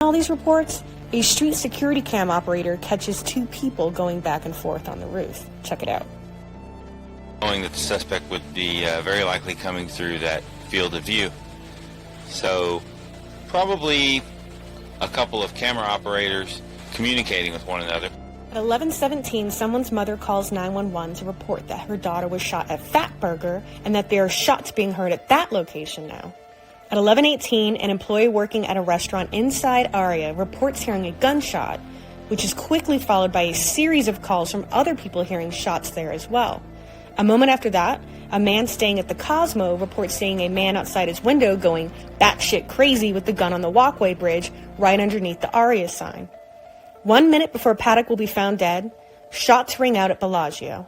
All these reports, a street security cam operator catches two people going back and forth on the roof. Check it out. Knowing that the suspect would be very likely coming through that field of view. So probably a couple of camera operators communicating with one another. At 11:17, someone's mother calls 911 to report that her daughter was shot at Fatburger and that there are shots being heard at that location now. At 11:18, an employee working at a restaurant inside Aria reports hearing a gunshot, which is quickly followed by a series of calls from other people hearing shots there as well. A moment after that, a man staying at the Cosmo reports seeing a man outside his window going batshit crazy with the gun on the walkway bridge right underneath the Aria sign. 1 minute before Paddock will be found dead, shots ring out at Bellagio.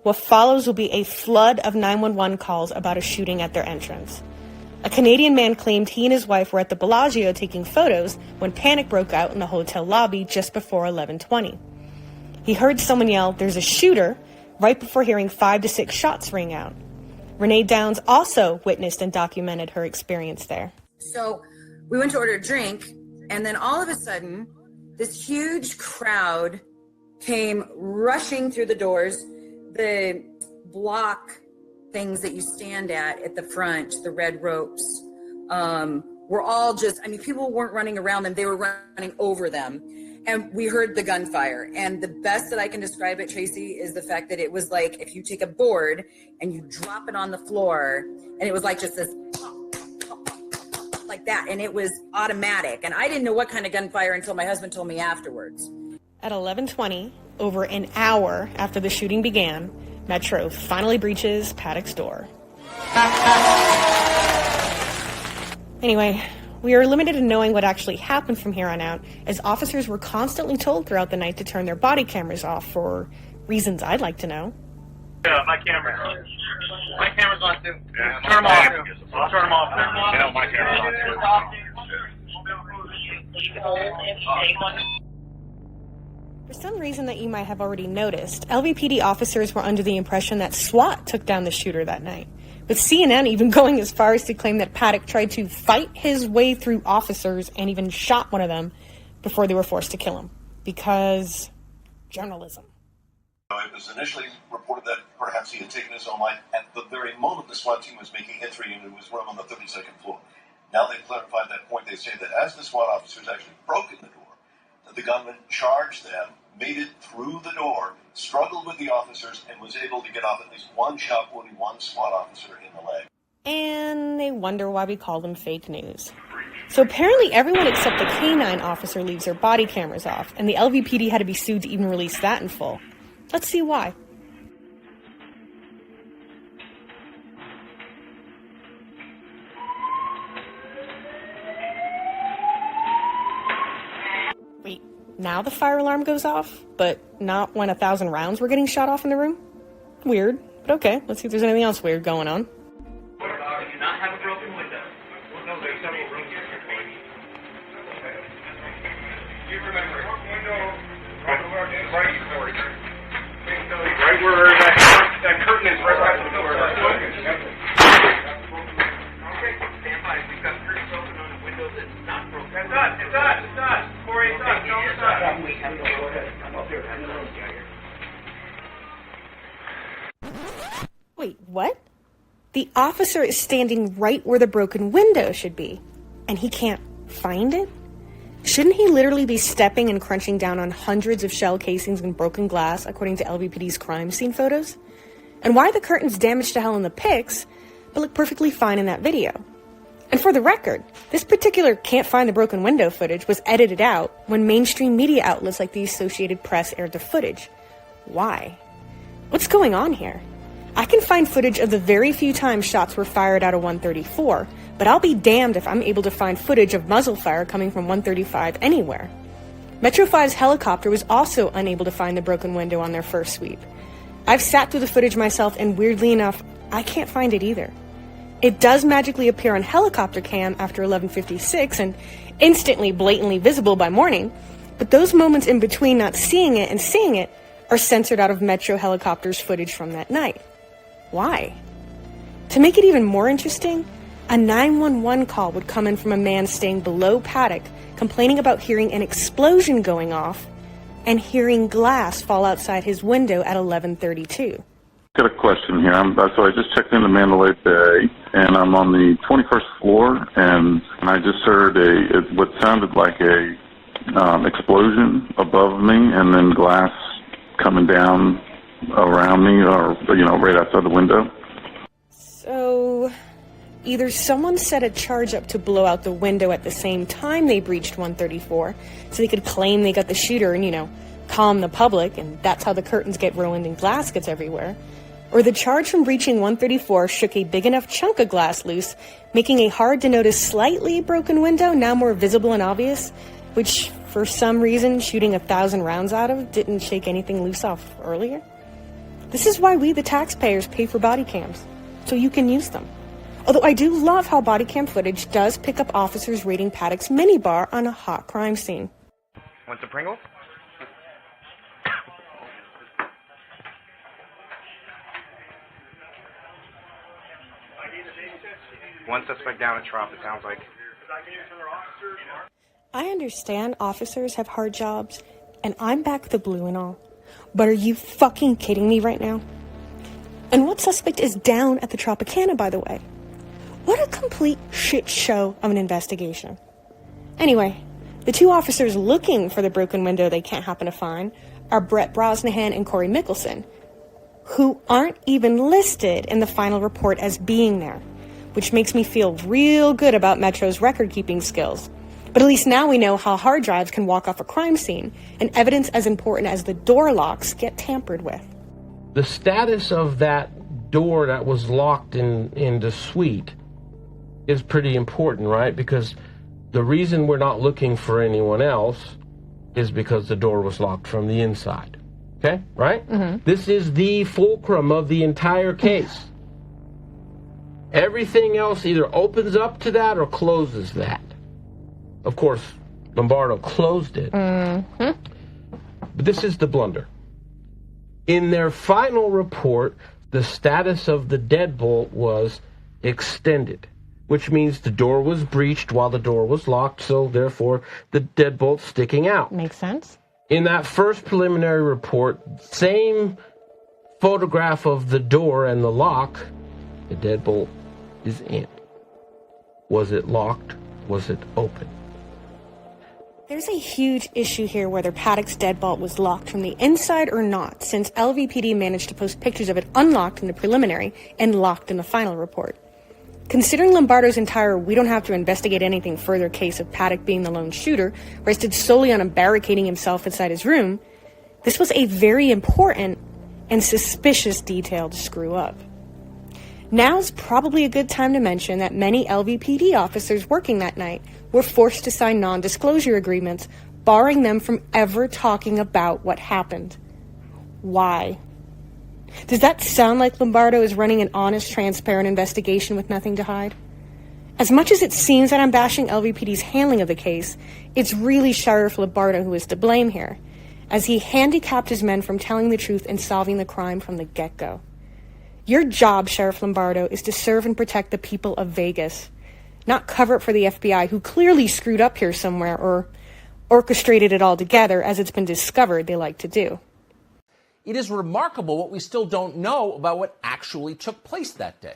What follows will be a flood of 911 calls about a shooting at their entrance. A Canadian man claimed he and his wife were at the Bellagio taking photos when panic broke out in the hotel lobby just before 11:20. He heard someone yell, "There's a shooter," right before hearing 5 to 6 shots ring out. Renee Downs also witnessed and documented her experience there. So we went to order a drink, and then all of a sudden, this huge crowd came rushing through the doors. The block things that you stand at the front, the red ropes, were all just, people weren't running around them, they were running over them. And we heard the gunfire. And the best that I can describe it, Tracy, is the fact that it was like if you take a board and you drop it on the floor, and it was like just this like that, and it was automatic. And I didn't know what kind of gunfire until my husband told me afterwards. At 11:20, over an hour after the shooting began, Metro finally breaches Paddock's door. Anyway, we are limited in knowing what actually happened from here on out, as officers were constantly told throughout the night to turn their body cameras off for reasons I'd like to know. Yeah, my camera's on. My camera's on too. Yeah, turn them off. Turn them off. Yeah, my camera's on too. For some reason that you might have already noticed, LVPD officers were under the impression that SWAT took down the shooter that night, with CNN even going as far as to claim that Paddock tried to fight his way through officers and even shot one of them before they were forced to kill him. Because journalism. It was initially reported that perhaps he had taken his own life at the very moment the SWAT team was making entry into his room on the 32nd floor. Now they've clarified that point. They say that as the SWAT officers actually broke in the door, that the gunman charged them, made it through the door, struggled with the officers, and was able to get off at least one shot, wounding one SWAT officer in the leg. And they wonder why we call them fake news. So apparently everyone except the K-9 officer leaves their body cameras off, and the LVPD had to be sued to even release that in full. Let's see why. Wait, now the fire alarm goes off, but not when 1,000 rounds were getting shot off in the room? Weird, but okay, let's see if there's anything else weird going on. Do not have a broken window. No, there's several rooms here. You remember, right where that curtain is, right by the door. Okay, stand by. We've got curtains open on the window that's not broken. It's us. Corey, it's us. Tell us it's us. Wait, what? The officer is standing right where the broken window should be, and he can't find it? Shouldn't he literally be stepping and crunching down on hundreds of shell casings and broken glass, according to LVPD's crime scene photos? And why are the curtains damaged to hell in the pics, but look perfectly fine in that video? And for the record, this particular can't find the broken window footage was edited out when mainstream media outlets like the Associated Press aired the footage. Why? What's going on here? I can find footage of the very few times shots were fired out of 134, but I'll be damned if I'm able to find footage of muzzle fire coming from 135 anywhere. Metro 5's helicopter was also unable to find the broken window on their first sweep. I've sat through the footage myself, and weirdly enough, I can't find it either. It does magically appear on helicopter cam after 11:56 and instantly blatantly visible by morning, but those moments in between not seeing it and seeing it are censored out of Metro helicopter's footage from that night. Why? To make it even more interesting, A 911 call would come in from a man staying below Paddock, complaining about hearing an explosion going off and hearing glass fall outside his window at 11:32. Got a question here. So I just checked into Mandalay Bay, and I'm on the 21st floor, and I just heard what sounded like a explosion above me, and then glass coming down around me, or right outside the window. So either someone set a charge up to blow out the window at the same time they breached 134, so they could claim they got the shooter and calm the public, and that's how the curtains get ruined and glass gets everywhere. Or the charge from breaching 134 shook a big enough chunk of glass loose, making a hard-to-notice slightly broken window now more visible and obvious, which, for some reason, shooting 1,000 rounds out of didn't shake anything loose off earlier. This is why we, the taxpayers, pay for body cams, so you can use them. Although I do love how body cam footage does pick up officers raiding Paddock's minibar on a hot crime scene. Want some Pringles? One suspect down at Trop, it sounds like. I understand officers have hard jobs, and I'm back the blue and all. But are you fucking kidding me right now? And what suspect is down at the Tropicana, by the way? What a complete shit show of an investigation. Anyway, the two officers looking for the broken window they can't happen to find are Brett Brosnahan and Corey Mickelson, who aren't even listed in the final report as being there, which makes me feel real good about Metro's record-keeping skills. But at least now we know how hard drives can walk off a crime scene, and evidence as important as the door locks get tampered with. The status of that door that was locked in the suite is pretty important, right? Because the reason we're not looking for anyone else is because the door was locked from the inside. Okay? Right? Mm-hmm. This is the fulcrum of the entire case. Everything else either opens up to that or closes that. Of course, Lombardo closed it. Mm-hmm. But this is the blunder. In their final report, the status of the deadbolt was extended, which means the door was breached while the door was locked, so therefore the deadbolt's sticking out. Makes sense. In that first preliminary report, same photograph of the door and the lock, the deadbolt is in. Was it locked? Was it open? There's a huge issue here whether Paddock's deadbolt was locked from the inside or not, since LVPD managed to post pictures of it unlocked in the preliminary and locked in the final report. Considering Lombardo's entire "we don't have to investigate anything further" case of Paddock being the lone shooter rested solely on him barricading himself inside his room, this was a very important and suspicious detail to screw up. Now's probably a good time to mention that many LVPD officers working that night were forced to sign non-disclosure agreements, barring them from ever talking about what happened. Why? Does that sound like Lombardo is running an honest, transparent investigation with nothing to hide? As much as it seems that I'm bashing LVPD's handling of the case, it's really Sheriff Lombardo who is to blame here, as he handicapped his men from telling the truth and solving the crime from the get-go. Your job, Sheriff Lombardo, is to serve and protect the people of Vegas, not cover it for the FBI, who clearly screwed up here somewhere or orchestrated it all together, as it's been discovered they like to do. It is remarkable what we still don't know about what actually took place that day.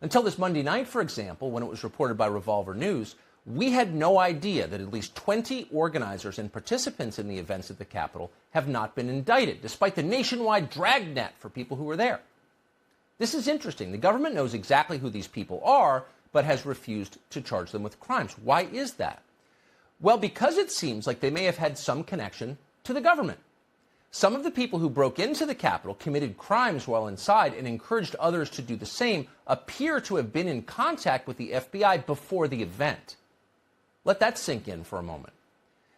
Until this Monday night, for example, when it was reported by Revolver News, we had no idea that at least 20 organizers and participants in the events at the Capitol have not been indicted, despite the nationwide dragnet for people who were there. This is interesting. The government knows exactly who these people are, but has refused to charge them with crimes. Why is that? Well, because it seems like they may have had some connection to the government. Some of the people who broke into the Capitol, committed crimes while inside, and encouraged others to do the same appear to have been in contact with the FBI before the event. Let that sink in for a moment.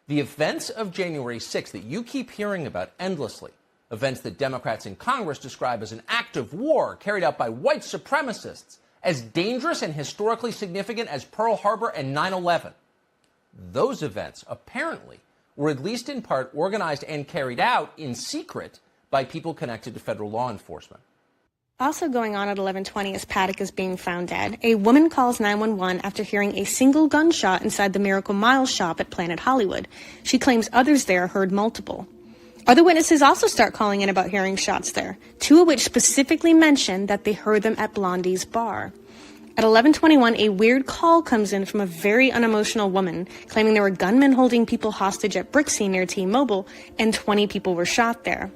The events of January 6th that you keep hearing about endlessly, events that Democrats in Congress describe as an act of war carried out by white supremacists, as dangerous and historically significant as Pearl Harbor and 9/11. Those events, apparently, were at least in part organized and carried out in secret by people connected to federal law enforcement. Also going on at 11:20 as Paddock is being found dead, a woman calls 911 after hearing a single gunshot inside the Miracle Mile shop at Planet Hollywood. She claims others there heard multiple. Other witnesses also start calling in about hearing shots there, two of which specifically mention that they heard them at Blondie's bar. At 11:21, a weird call comes in from a very unemotional woman claiming there were gunmen holding people hostage at Brixie near T-Mobile and 20 people were shot there.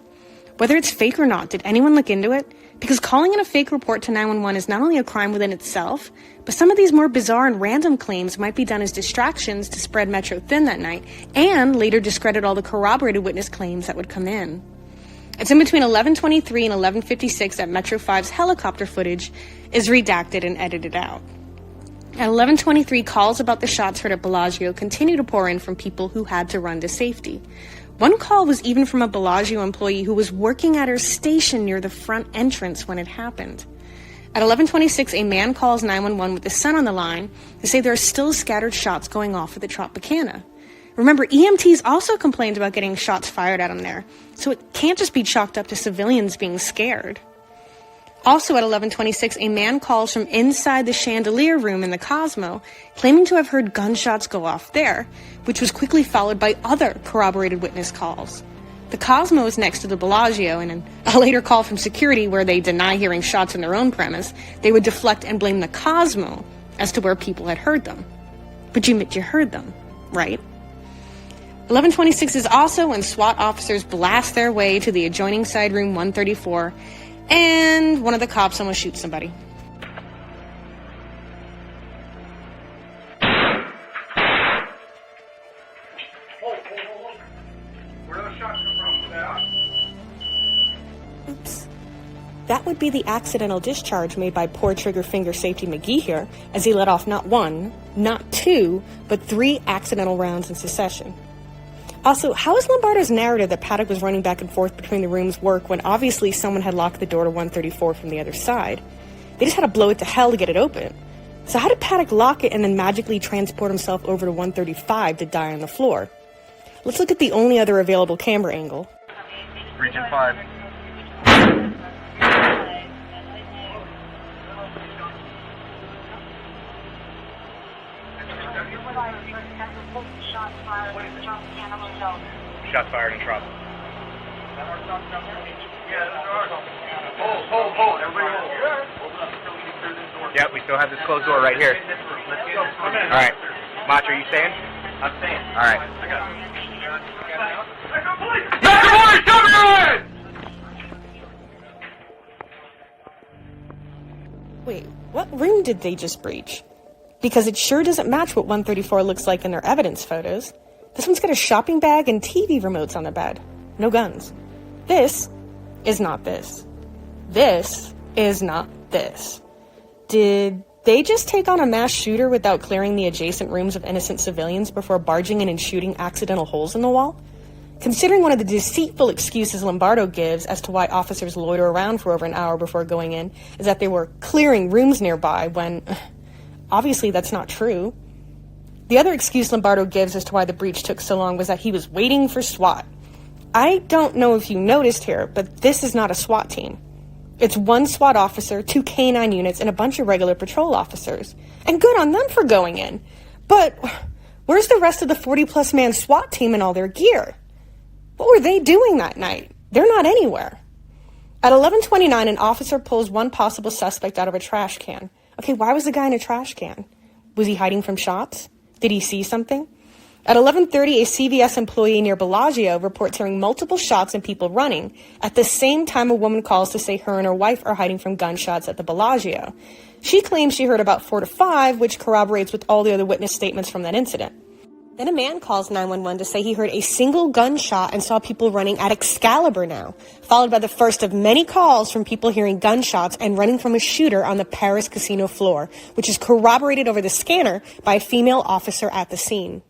Whether it's fake or not, did anyone look into it? Because calling in a fake report to 911 is not only a crime within itself, but some of these more bizarre and random claims might be done as distractions to spread Metro thin that night, and later discredit all the corroborated witness claims that would come in. It's in between 11:23 and 11:56 that Metro 5's helicopter footage is redacted and edited out. At 11:23, calls about the shots heard at Bellagio continue to pour in from people who had to run to safety. One call was even from a Bellagio employee who was working at her station near the front entrance when it happened. At 11:26, a man calls 911 with his son on the line to say there are still scattered shots going off at the Tropicana. Remember, EMTs also complained about getting shots fired at them there, so it can't just be chalked up to civilians being scared. Also at 11:26, a man calls from inside the chandelier room in the Cosmo, claiming to have heard gunshots go off there, which was quickly followed by other corroborated witness calls. The Cosmo is next to the Bellagio, and in a later call from security where they deny hearing shots in their own premise, they would deflect and blame the Cosmo as to where people had heard them. But you admit you heard them, right? 11:26 is also when SWAT officers blast their way to the adjoining side room 134, and one of the cops almost shoots somebody. Where those shots come from? Oops. That would be the accidental discharge made by poor trigger finger safety McGee here, as he let off not one, not two, but 3 accidental rounds in succession. Also, how is Lombardo's narrative that Paddock was running back and forth between the rooms work when obviously someone had locked the door to 134 from the other side? They just had to blow it to hell to get it open. So how did Paddock lock it and then magically transport himself over to 135 to die on the floor? Let's look at the only other available camera angle. Region 5. Shots fired in Trop. Hold. Everybody hold. Yep, we still have this closed door right here. All right. Mach, are you staying? I'm staying. All right. I got police! Wait, what room did they just breach? Because it sure doesn't match what 134 looks like in their evidence photos. This one's got a shopping bag and TV remotes on the bed. No guns. This is not this. This is not this. Did they just take on a mass shooter without clearing the adjacent rooms of innocent civilians before barging in and shooting accidental holes in the wall? Considering one of the deceitful excuses Lombardo gives as to why officers loiter around for over an hour before going in is that they were clearing rooms nearby when obviously that's not true. The other excuse Lombardo gives as to why the breach took so long was that he was waiting for SWAT. I don't know if you noticed here, but this is not a SWAT team. It's 1 SWAT officer, 2 K-9 units, and a bunch of regular patrol officers. And good on them for going in. But where's the rest of the 40-plus man SWAT team and all their gear? What were they doing that night? They're not anywhere. At 11:29, an officer pulls one possible suspect out of a trash can. Okay, why was the guy in a trash can? Was he hiding from shots? Did he see something? At 11:30, a CVS employee near Bellagio reports hearing multiple shots and people running. At the same time, a woman calls to say her and her wife are hiding from gunshots at the Bellagio. She claims she heard about 4 to 5, which corroborates with all the other witness statements from that incident. Then a man calls 911 to say he heard a single gunshot and saw people running at Excalibur now, followed by the first of many calls from people hearing gunshots and running from a shooter on the Paris casino floor, which is corroborated over the scanner by a female officer at the scene.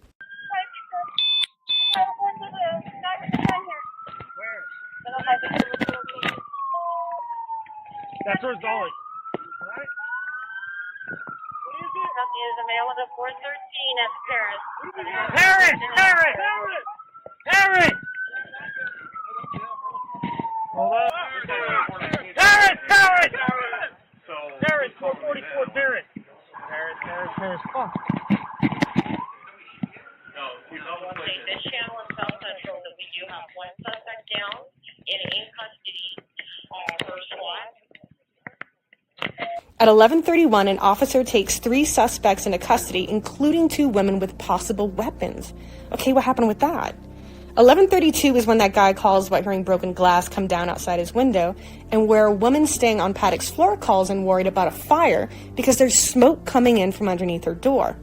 That's where it's going. Is a male of the 413 at Paris. Paris! Hold on. Paris! Paris Park. Okay, this channel in South Central that we do have one suspect down and in custody for SWAT. At 11:31, an officer takes 3 suspects into custody, including 2 women with possible weapons. Okay, what happened with that? 11:32 is when that guy calls about hearing broken glass come down outside his window, and where a woman staying on Paddock's floor calls in worried about a fire because there's smoke coming in from underneath her door.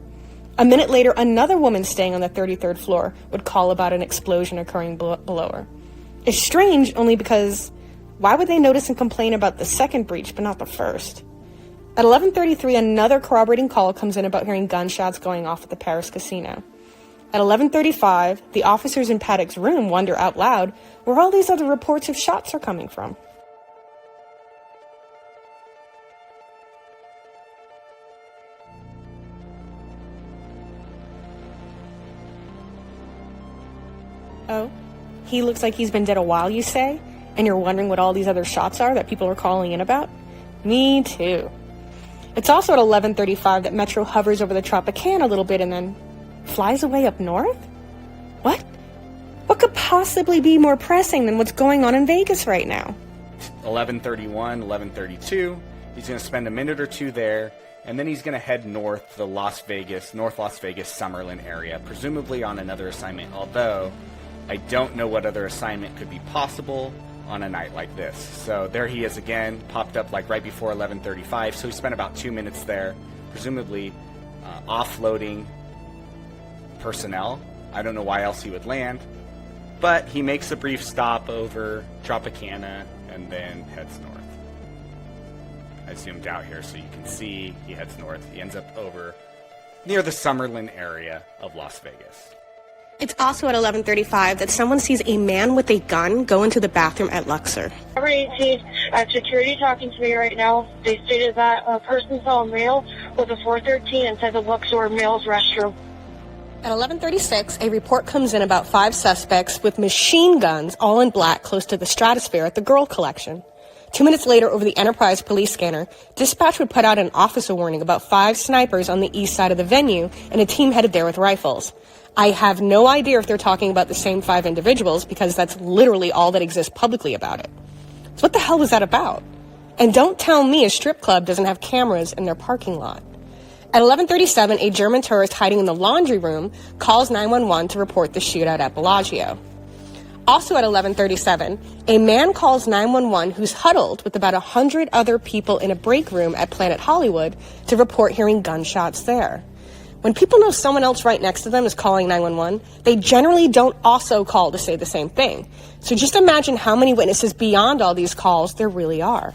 A minute later, another woman staying on the 33rd floor would call about an explosion occurring below her. It's strange only because why would they notice and complain about the second breach but not the first? At 11:33, another corroborating call comes in about hearing gunshots going off at the Paris casino. At 11:35, the officers in Paddock's room wonder out loud where all these other reports of shots are coming from. Oh, he looks like he's been dead a while, you say? And you're wondering what all these other shots are that people are calling in about? Me too. It's also at 11:35 that Metro hovers over the Tropicana a little bit and then flies away up north? What? What could possibly be more pressing than what's going on in Vegas right now? 11:31, 11:32. He's going to spend a minute or two there, and then he's going to head north to the North Las Vegas Summerlin area, presumably on another assignment, although I don't know what other assignment could be possible on a night like this. So there he is again, popped up like right before 11:35, so he spent about 2 minutes there, presumably offloading personnel. I don't know why else he would land, but he makes a brief stop over Tropicana and then heads north. I zoomed out here so you can see he heads north. He ends up over near the Summerlin area of Las Vegas. It's also at 11:35 that someone sees a man with a gun go into the bathroom at Luxor. Number 18, at security talking to me right now. They stated that a person saw a male with a 413 inside the Luxor male's restroom. At 11:36, a report comes in about 5 suspects with machine guns, all in black, close to the Stratosphere at the Girl Collection. 2 minutes later, over the Enterprise police scanner, dispatch would put out an officer warning about 5 snipers on the east side of the venue and a team headed there with rifles. I have no idea if they're talking about the same 5 individuals because that's literally all that exists publicly about it. So what the hell was that about? And don't tell me a strip club doesn't have cameras in their parking lot. At 11:37, a German tourist hiding in the laundry room calls 911 to report the shootout at Bellagio. Also at 11:37, a man calls 911 who's huddled with about 100 other people in a break room at Planet Hollywood to report hearing gunshots there. When people know someone else right next to them is calling 911, they generally don't also call to say the same thing. So just imagine how many witnesses beyond all these calls there really are.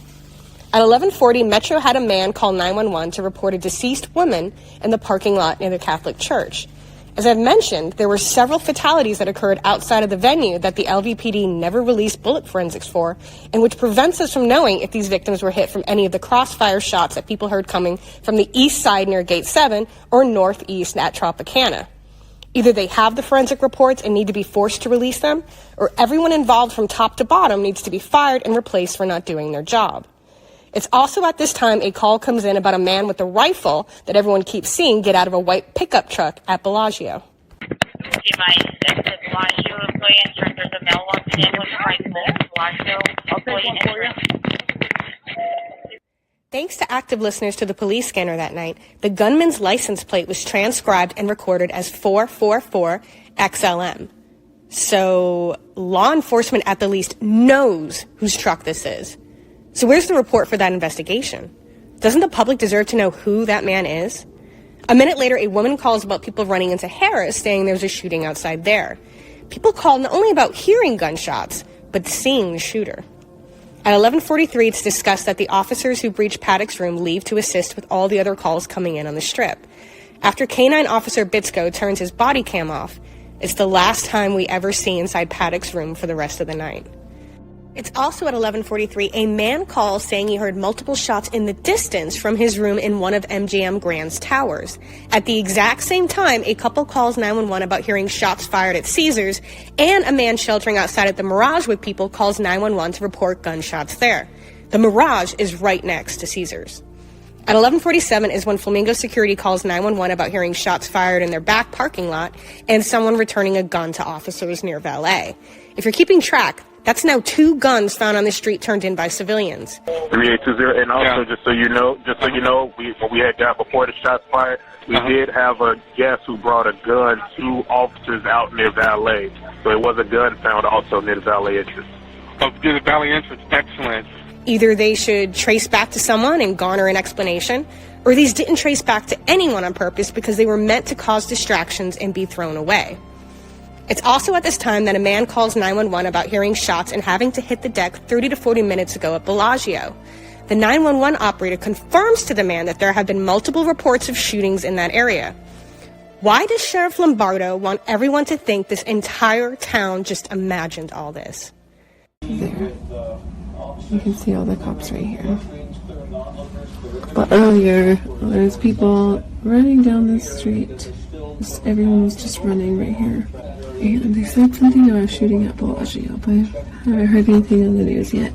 At 11:40, Metro had a man call 911 to report a deceased woman in the parking lot near the Catholic Church. As I've mentioned, there were several fatalities that occurred outside of the venue that the LVPD never released bullet forensics for, and which prevents us from knowing if these victims were hit from any of the crossfire shots that people heard coming from the east side near Gate 7 or northeast at Tropicana. Either they have the forensic reports and need to be forced to release them, or everyone involved from top to bottom needs to be fired and replaced for not doing their job. It's also at this time a call comes in about a man with a rifle that everyone keeps seeing get out of a white pickup truck at Bellagio. Bellagio employee entered. There's a male walking in with a rifle. Bellagio employee entered. Thanks to active listeners to the police scanner that night, the gunman's license plate was transcribed and recorded as 444 XLM. So law enforcement at the least knows whose truck this is. So where's the report for that investigation? Doesn't the public deserve to know who that man is? A minute later, a woman calls about people running into Harris, saying there's a shooting outside there. People call not only about hearing gunshots, but seeing the shooter. At 11:43, it's discussed that the officers who breached Paddock's room leave to assist with all the other calls coming in on the strip. After K-9 Officer Bitsko turns his body cam off, it's the last time we ever see inside Paddock's room for the rest of the night. It's also at 11:43, a man calls saying he heard multiple shots in the distance from his room in one of MGM Grand's towers. At the exact same time, a couple calls 911 about hearing shots fired at Caesars, and a man sheltering outside at the Mirage with people calls 911 to report gunshots there. The Mirage is right next to Caesars. At 11:47 is when Flamingo Security calls 911 about hearing shots fired in their back parking lot and someone returning a gun to officers near valet. If you're keeping track, that's now 2 guns found on the street turned in by civilians. 3820, and also just so you know, when we had got before the shots fired, we did have a guest who brought a gun to officers out near valet. So it was a gun found also near the valet entrance. Near the valet entrance, excellent. Either they should trace back to someone and garner an explanation, or these didn't trace back to anyone on purpose because they were meant to cause distractions and be thrown away. It's also at this time that a man calls 911 about hearing shots and having to hit the deck 30 to 40 minutes ago at Bellagio. The 911 operator confirms to the man that there have been multiple reports of shootings in that area. Why does Sheriff Lombardo want everyone to think this entire town just imagined all this? There. You can see all the cops right here. But earlier, there's people running down the street. Everyone was just running right here. And they said something about shooting at Bellagio, but I haven't heard anything on the news yet.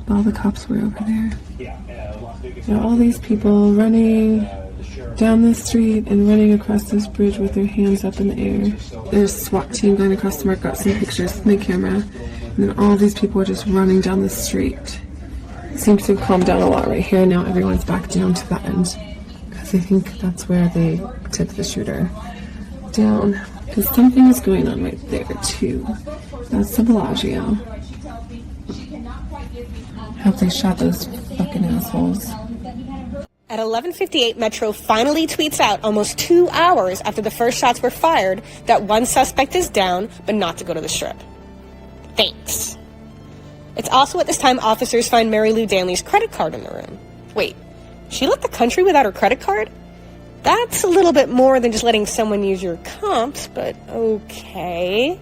All the cops were over there. There are all these people running down the street and running across this bridge with their hands up in the air. There's a SWAT team going across the mark, got some pictures from the camera, and then all these people are just running down the street. It seems to have calmed down a lot right here. Now everyone's back down to that end, because I think that's where they took the shooter down, because something is going on right there too. That's the Bellagio. I hope they shot those fucking assholes. At 11:58, Metro finally tweets out almost 2 hours after the first shots were fired that one suspect is down, but not to go to the Strip. Thanks. It's also at this time officers find Mary Lou Danley's credit card in the room. Wait, she left the country without her credit card? That's a little bit more than just letting someone use your comps, but okay.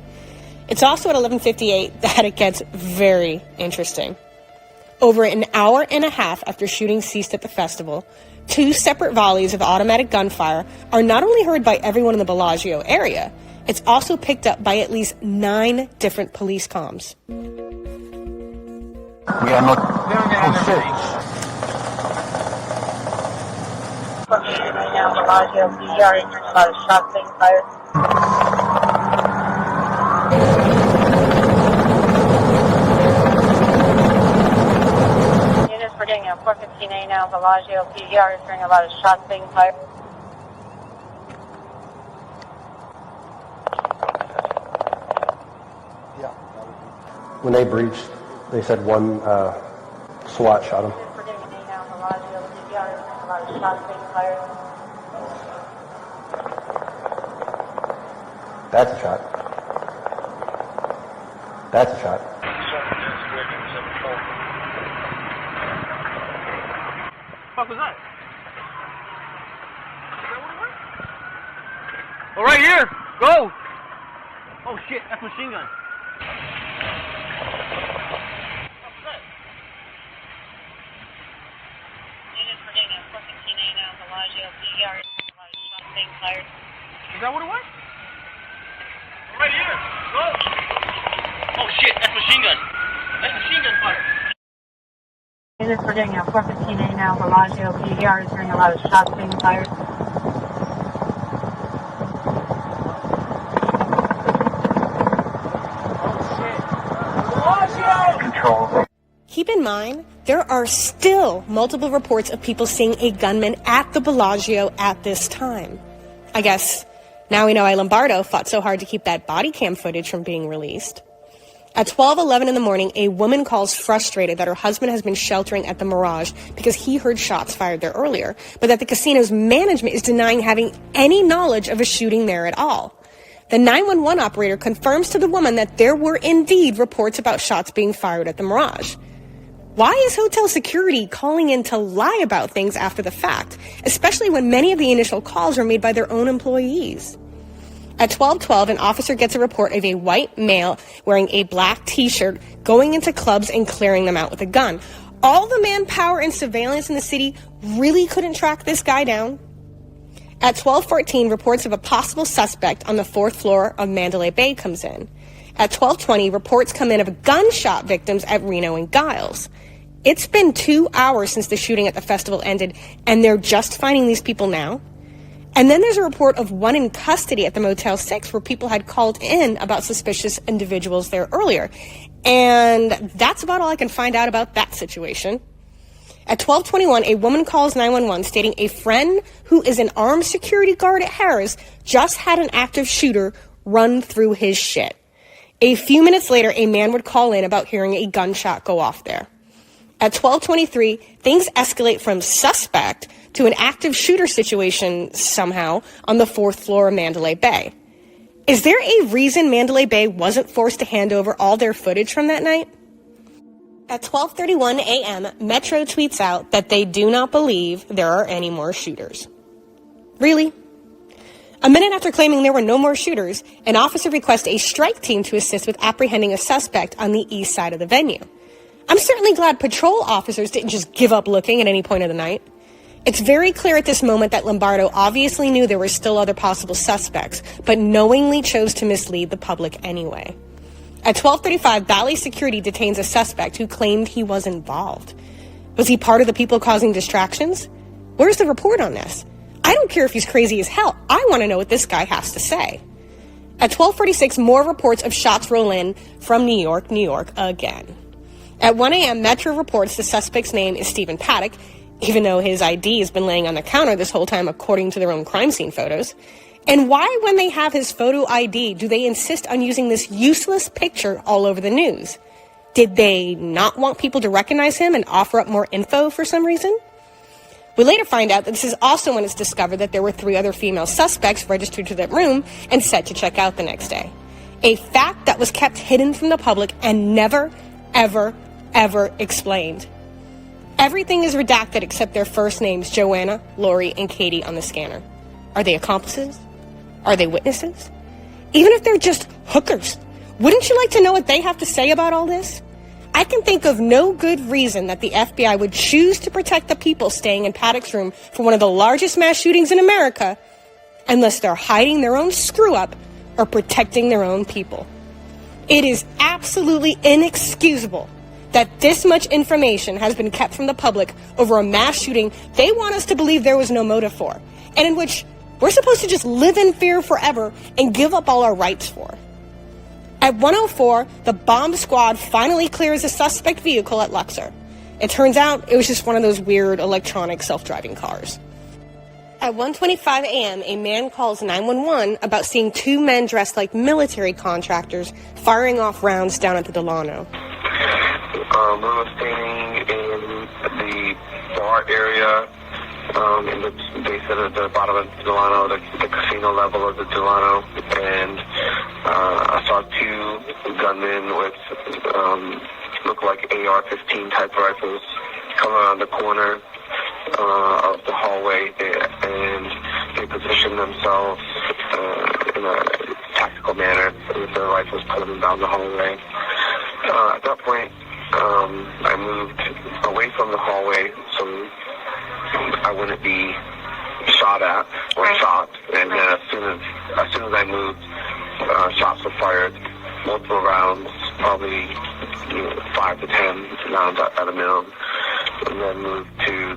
It's also at 11:58 that it gets very interesting. Over an hour and a half after shooting ceased at the festival, 2 separate volleys of automatic gunfire are not only heard by everyone in the Bellagio area, it's also picked up by at least 9 different police comms. We are not. Right now, Bellagio, BR, a lot of shots being fired. We're getting a 415A now, Bellagio, PDR is hearing a lot of shots being fired. Yeah. When they breached, they said one SWAT shot him. We're getting A now, Bellagio, PDR is hearing a lot of shots being fired. That's a shot. That's a shot. What the fuck was that? Oh, right here! Go! Oh shit, that's a machine gun. What's that? Units for getting a 415A now, Bellagio, PDR is hearing a lot of shots being fired. Is that what it was? Oh, right here! Go! Oh shit, that's machine gun. That's machine gun fire. Units for getting a 415A now, Bellagio, PDR is hearing a lot of shots being fired. Control. Keep in mind, there are still multiple reports of people seeing a gunman at the Bellagio at this time. I guess now we know why Lombardo fought so hard to keep that body cam footage from being released. At 12:11 in the morning, a woman calls frustrated that her husband has been sheltering at the Mirage because he heard shots fired there earlier, but that the casino's management is denying having any knowledge of a shooting there at all. The 911 operator confirms to the woman that there were indeed reports about shots being fired at the Mirage. Why is hotel security calling in to lie about things after the fact, especially when many of the initial calls were made by their own employees? At 12:12, an officer gets a report of a white male wearing a black t-shirt going into clubs and clearing them out with a gun. All the manpower and surveillance in the city really couldn't track this guy down. At 12:14, reports of a possible suspect on the 4th floor of Mandalay Bay comes in. At 12:20, reports come in of gunshot victims at Reno and Giles. It's been 2 hours since the shooting at the festival ended, and they're just finding these people now? And then there's a report of one in custody at the Motel 6 where people had called in about suspicious individuals there earlier. And that's about all I can find out about that situation. At 12:21, a woman calls 911 stating a friend who is an armed security guard at Harris just had an active shooter run through his shit. A few minutes later, a man would call in about hearing a gunshot go off there. At 12:23, things escalate from suspect to an active shooter situation somehow on the 4th floor of Mandalay Bay. Is there a reason Mandalay Bay wasn't forced to hand over all their footage from that night? At 12:31 a.m., Metro tweets out that they do not believe there are any more shooters. Really? A minute after claiming there were no more shooters, an officer requests a strike team to assist with apprehending a suspect on the east side of the venue. I'm certainly glad patrol officers didn't just give up looking at any point of the night. It's very clear at this moment that Lombardo obviously knew there were still other possible suspects, but knowingly chose to mislead the public anyway. At 12:35, Valley Security detains a suspect who claimed he was involved. Was he part of the people causing distractions? Where's the report on this? I don't care if he's crazy as hell. I want to know what this guy has to say. At 12:46, more reports of shots roll in from New York again. At 1 a.m., Metro reports the suspect's name is Stephen Paddock, even though his ID has been laying on the counter this whole time according to their own crime scene photos. And why, when they have his photo ID, do they insist on using this useless picture all over the news? Did they not want people to recognize him and offer up more info for some reason? We later find out that this is also when it's discovered that there were 3 other female suspects registered to that room and set to check out the next day. A fact that was kept hidden from the public and never, ever explained. Everything is redacted except their first names, Joanna, Lori, and Katie, on the scanner. Are they accomplices? Are they witnesses? Even if they're just hookers, wouldn't you like to know what they have to say about all this? I can think of no good reason that the FBI would choose to protect the people staying in Paddock's room for one of the largest mass shootings in America unless they're hiding their own screw-up or protecting their own people. It is absolutely inexcusable that this much information has been kept from the public over a mass shooting they want us to believe there was no motive for, and in which we're supposed to just live in fear forever and give up all our rights for. At 1:04, the bomb squad finally clears a suspect vehicle at Luxor. It turns out it was just one of those weird electronic self-driving cars. At 1:25 a.m., a man calls 911 about seeing 2 men dressed like military contractors firing off rounds down at the Delano. We were standing in the bar area, in the base of the bottom of the Delano, the casino level of the Delano, and I saw 2 gunmen with look like AR-15 type rifles come around the corner of the hallway, and they positioned themselves in a tactical manner with their rifles pointing down the hallway. At that point, I moved away from the hallway so I wouldn't be shot at or shot, and then as soon as I moved, shots were fired, multiple rounds, probably 5 to 10 rounds at a minimum, and then moved to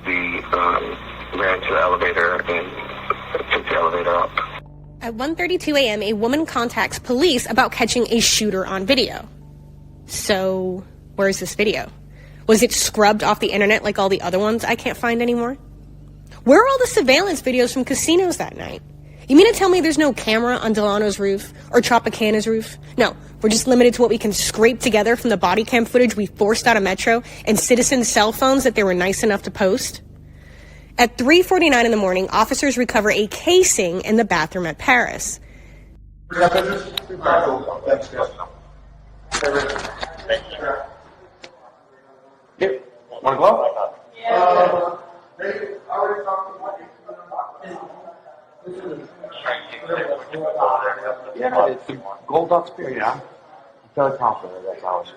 ran to the elevator and took the elevator up. At 1:32 a.m., a woman contacts police about catching a shooter on video. So, where's this video? Was it scrubbed off the internet like all the other ones I can't find anymore? Where are all the surveillance videos from casinos that night? You mean to tell me there's no camera on Delano's roof or Tropicana's roof? No, we're just limited to what we can scrape together from the body cam footage we forced out of Metro and citizens' cell phones that they were nice enough to post. At 3:49 in the morning, officers recover a casing in the bathroom at Paris. Want to go up? Yeah. Yeah, it's a gold dot spear, yeah. I'm fairly confident that's ours.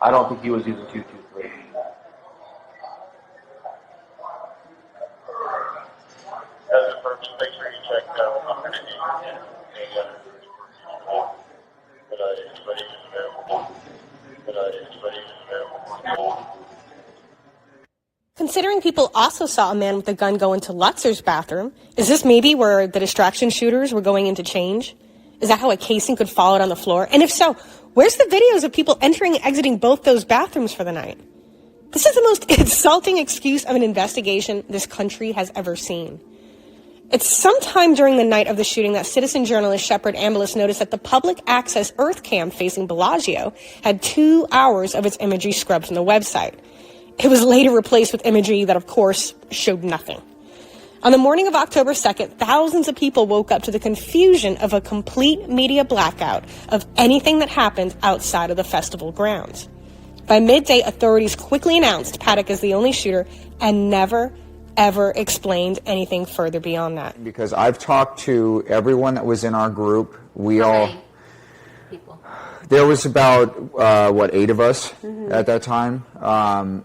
I don't think he was using 223. As a purpose, make sure you check anybody is available. Considering people also saw a man with a gun go into Luxor's bathroom, is this maybe where the distraction shooters were going in to change? Is that how a casing could fall out on the floor? And if so, where's the videos of people entering and exiting both those bathrooms for the night? This is the most insulting excuse of an investigation this country has ever seen. It's sometime during the night of the shooting that citizen journalist Shepard Ambulis noticed that the public access Earth Cam facing Bellagio had 2 hours of its imagery scrubbed from the website. It was later replaced with imagery that, of course, showed nothing. On the morning of October 2nd, thousands of people woke up to the confusion of a complete media blackout of anything that happened outside of the festival grounds. By midday, authorities quickly announced Paddock as the only shooter and never, ever explained anything further beyond that. Because I've talked to everyone that was in our group. There was about, 8 of us at that time.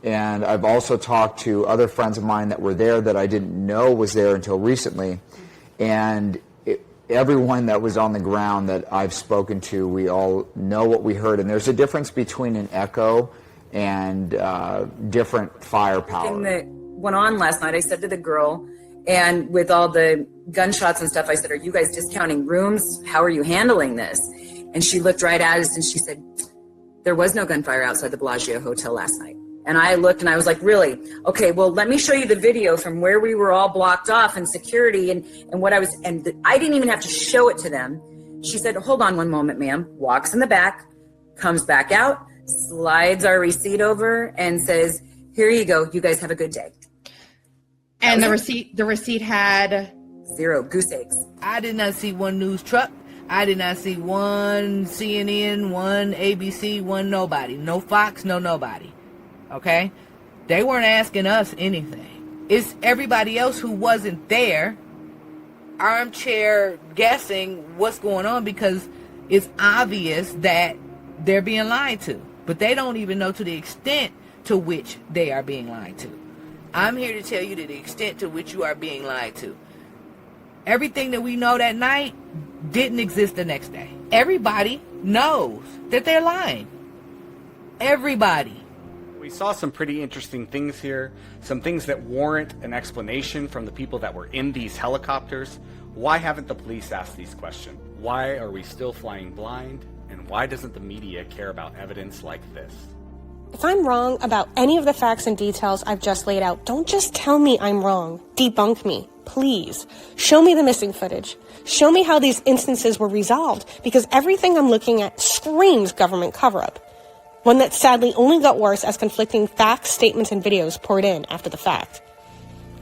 And I've also talked to other friends of mine that were there that I didn't know was there until recently. And everyone that was on the ground that I've spoken to, we all know what we heard. And there's a difference between an echo and different firepower. Thing that went on last night, I said to the girl, and with all the gunshots and stuff, I said, are you guys discounting rooms? How are you handling this? And she looked right at us and she said, there was no gunfire outside the Bellagio Hotel last night. And I looked and I was like, really? Okay, well, let me show you the video from where we were all blocked off and security and what I was, and I didn't even have to show it to them. She said, hold on one moment, ma'am, walks in the back, comes back out, slides our receipt over and says, here you go. You guys have a good day. And the receipt had 0 goose eggs. I did not see one news truck. I did not see one CNN, one ABC, one nobody. No Fox, no nobody. Okay? They weren't asking us anything. It's everybody else who wasn't there armchair guessing what's going on because it's obvious that they're being lied to. But they don't even know to the extent to which they are being lied to. I'm here to tell you to the extent to which you are being lied to. Everything that we know that night didn't exist the next day. Everybody knows that they're lying. Everybody. We saw some pretty interesting things here, some things that warrant an explanation from the people that were in these helicopters. Why haven't the police asked these questions? Why are we still flying blind? And why doesn't the media care about evidence like this? If I'm wrong about any of the facts and details I've just laid out, don't just tell me I'm wrong. Debunk me, please. Show me the missing footage. Show me how these instances were resolved, because everything I'm looking at screams government cover-up. One that sadly only got worse as conflicting facts, statements, and videos poured in after the fact.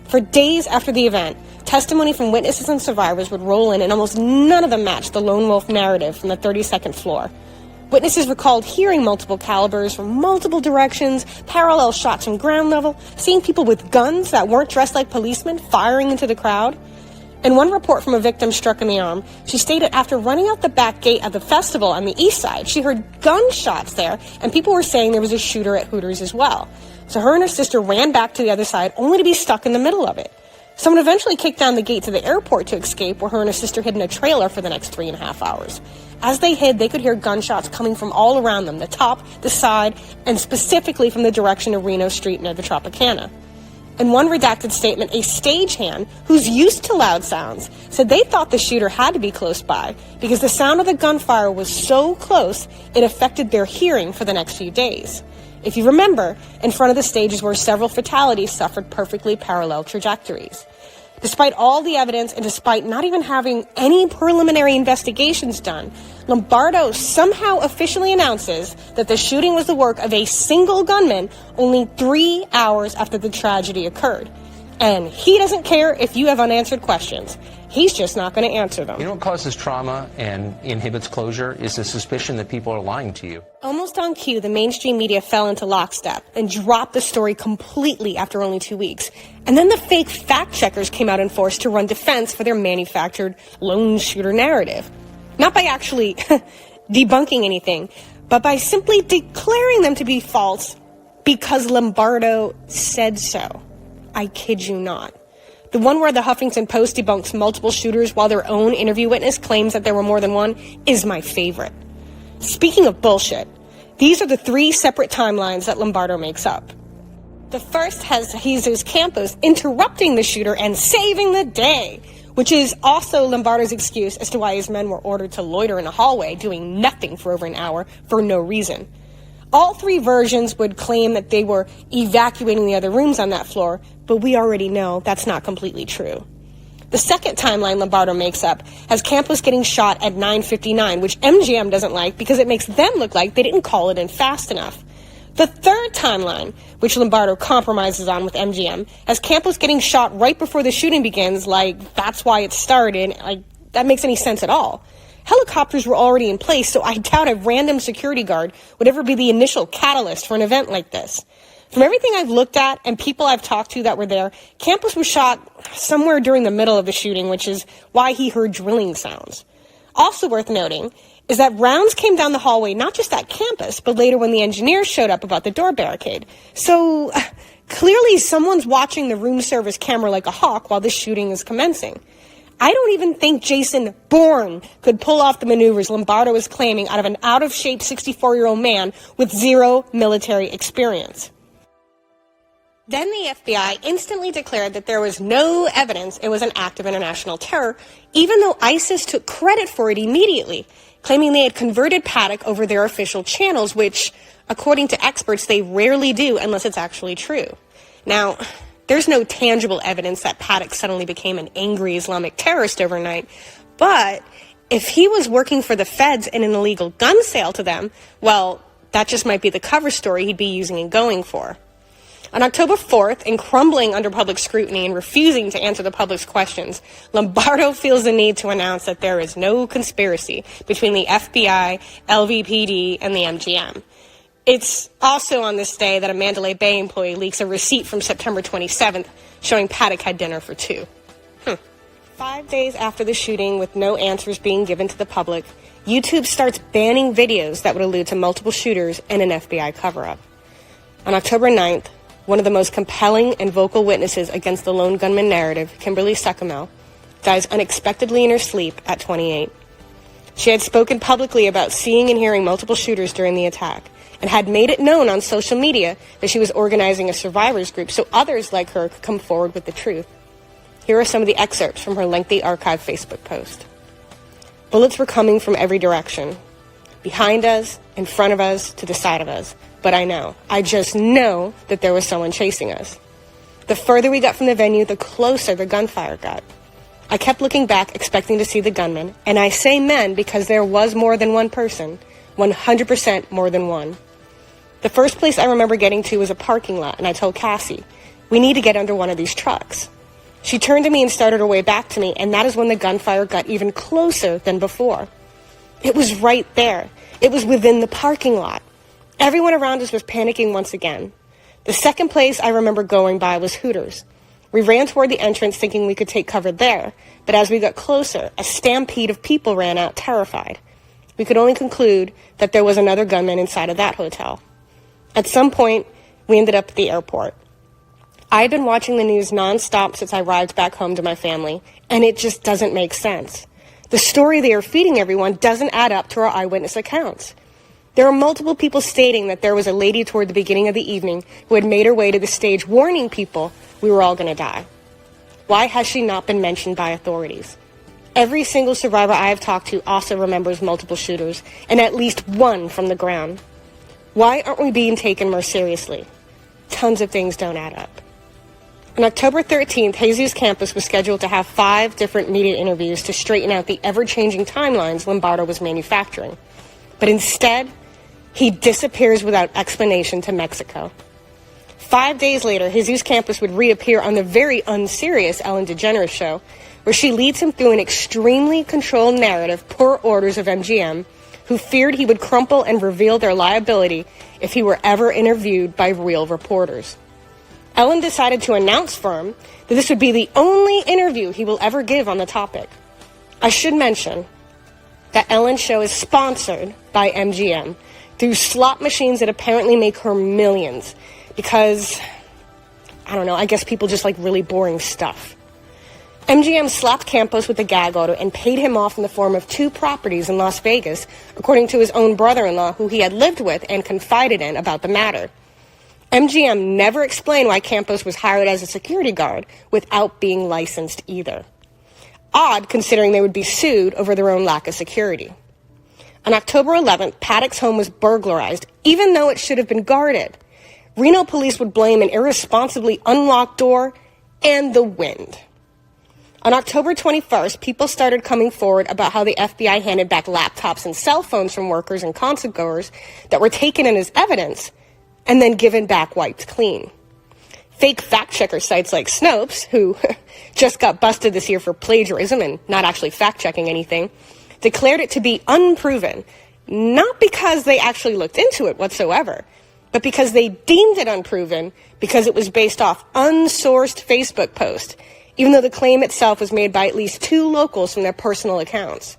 For days after the event, testimony from witnesses and survivors would roll in, and almost none of them matched the lone wolf narrative from the 32nd floor. Witnesses recalled hearing multiple calibers from multiple directions, parallel shots from ground level, seeing people with guns that weren't dressed like policemen firing into the crowd. In one report from a victim struck in the arm, she stated after running out the back gate of the festival on the east side, she heard gunshots there, and people were saying there was a shooter at Hooters as well. So her and her sister ran back to the other side, only to be stuck in the middle of it. Someone eventually kicked down the gate to the airport to escape, where her and her sister hid in a trailer for the next 3.5 hours. As they hid, they could hear gunshots coming from all around them, the top, the side, and specifically from the direction of Reno Street near the Tropicana. In one redacted statement, a stagehand who's used to loud sounds said they thought the shooter had to be close by because the sound of the gunfire was so close it affected their hearing for the next few days. If you remember, in front of the stage is where several fatalities suffered perfectly parallel trajectories. Despite all the evidence and despite not even having any preliminary investigations done, Lombardo somehow officially announces that the shooting was the work of a single gunman only 3 hours after the tragedy occurred. And he doesn't care if you have unanswered questions. He's just not going to answer them. You know what causes trauma and inhibits closure is the suspicion that people are lying to you. Almost on cue, the mainstream media fell into lockstep and dropped the story completely after only 2 weeks. And then the fake fact-checkers came out in force to run defense for their manufactured lone shooter narrative. Not by actually debunking anything, but by simply declaring them to be false because Lombardo said so. I kid you not. The one where the Huffington Post debunks multiple shooters while their own interview witness claims that there were more than one is my favorite. Speaking of bullshit, these are the 3 separate timelines that Lombardo makes up. The first has Jesus Campos interrupting the shooter and saving the day, which is also Lombardo's excuse as to why his men were ordered to loiter in a hallway, doing nothing for over an hour for no reason. All three versions would claim that they were evacuating the other rooms on that floor, but we already know that's not completely true. The second timeline Lombardo makes up has Campos getting shot at 9:59, which MGM doesn't like because it makes them look like they didn't call it in fast enough. The third timeline, which Lombardo compromises on with MGM, has Campos getting shot right before the shooting begins, like that's why it started, like that makes any sense at all. Helicopters were already in place, so I doubt a random security guard would ever be the initial catalyst for an event like this. From everything I've looked at and people I've talked to that were there, Campos was shot somewhere during the middle of the shooting, which is why he heard drilling sounds. Also worth noting is that rounds came down the hallway not just at campus, but later when the engineers showed up about the door barricade. So clearly someone's watching the room service camera like a hawk while the shooting is commencing. I don't even think Jason Bourne could pull off the maneuvers Lombardo is claiming out of an out-of-shape 64-year-old man with zero military experience. Then the FBI instantly declared that there was no evidence it was an act of international terror, even though ISIS took credit for it immediately, claiming they had converted Paddock over their official channels, which, according to experts, they rarely do unless it's actually true. Now, there's no tangible evidence that Paddock suddenly became an angry Islamic terrorist overnight, but if he was working for the feds in an illegal gun sale to them, well, that just might be the cover story he'd be using and going for. On October 4th, and crumbling under public scrutiny and refusing to answer the public's questions, Lombardo feels the need to announce that there is no conspiracy between the FBI, LVPD, and the MGM. It's also on this day that a Mandalay Bay employee leaks a receipt from September 27th showing Paddock had dinner for two. 5 days after the shooting, with no answers being given to the public, YouTube starts banning videos that would allude to multiple shooters and an FBI cover-up. On October 9th, one of the most compelling and vocal witnesses against the lone gunman narrative, Kimberly Suckamel, dies unexpectedly in her sleep at 28. She had spoken publicly about seeing and hearing multiple shooters during the attack and had made it known on social media that she was organizing a survivors group so others like her could come forward with the truth. Here are some of the excerpts from her lengthy archive Facebook post. Bullets were coming from every direction. Behind us, in front of us, to the side of us. But I just know that there was someone chasing us. The further we got from the venue, the closer the gunfire got. I kept looking back, expecting to see the gunman, and I say men because there was more than one person, 100% more than one. The first place I remember getting to was a parking lot, and I told Cassie, we need to get under one of these trucks. She turned to me and started her way back to me, and that is when the gunfire got even closer than before. It was right there. It was within the parking lot. Everyone around us was panicking once again. The second place I remember going by was Hooters. We ran toward the entrance thinking we could take cover there, but as we got closer, a stampede of people ran out, terrified. We could only conclude that there was another gunman inside of that hotel. At some point, we ended up at the airport. I had been watching the news nonstop since I arrived back home to my family, and it just doesn't make sense. The story they are feeding everyone doesn't add up to our eyewitness accounts. There are multiple people stating that there was a lady toward the beginning of the evening who had made her way to the stage warning people we were all going to die. Why has she not been mentioned by authorities? Every single survivor I have talked to also remembers multiple shooters, and at least one from the ground. Why aren't we being taken more seriously? Tons of things don't add up. On October 13th, Jesus Campos was scheduled to have 5 different media interviews to straighten out the ever-changing timelines Lombardo was manufacturing. But instead, he disappears without explanation to Mexico. 5 days later, Jesus Campos would reappear on the very unserious Ellen DeGeneres show, where she leads him through an extremely controlled narrative per orders of MGM, who feared he would crumple and reveal their liability if he were ever interviewed by real reporters. Ellen decided to announce firm that this would be the only interview he will ever give on the topic. I should mention that Ellen's show is sponsored by MGM through slot machines that apparently make her millions because, I guess people just like really boring stuff. MGM slapped Campos with a gag order and paid him off in the form of 2 properties in Las Vegas, according to his own brother-in-law who he had lived with and confided in about the matter. MGM never explained why Campos was hired as a security guard without being licensed either. Odd, considering they would be sued over their own lack of security. On October 11th, Paddock's home was burglarized, even though it should have been guarded. Reno police would blame an irresponsibly unlocked door and the wind. On October 21st, people started coming forward about how the FBI handed back laptops and cell phones from workers and concertgoers that were taken in as evidence and then given back wiped clean. Fake fact-checker sites like Snopes, who just got busted this year for plagiarism and not actually fact-checking anything, declared it to be unproven, not because they actually looked into it whatsoever, but because they deemed it unproven because it was based off unsourced Facebook posts, even though the claim itself was made by at least 2 locals from their personal accounts.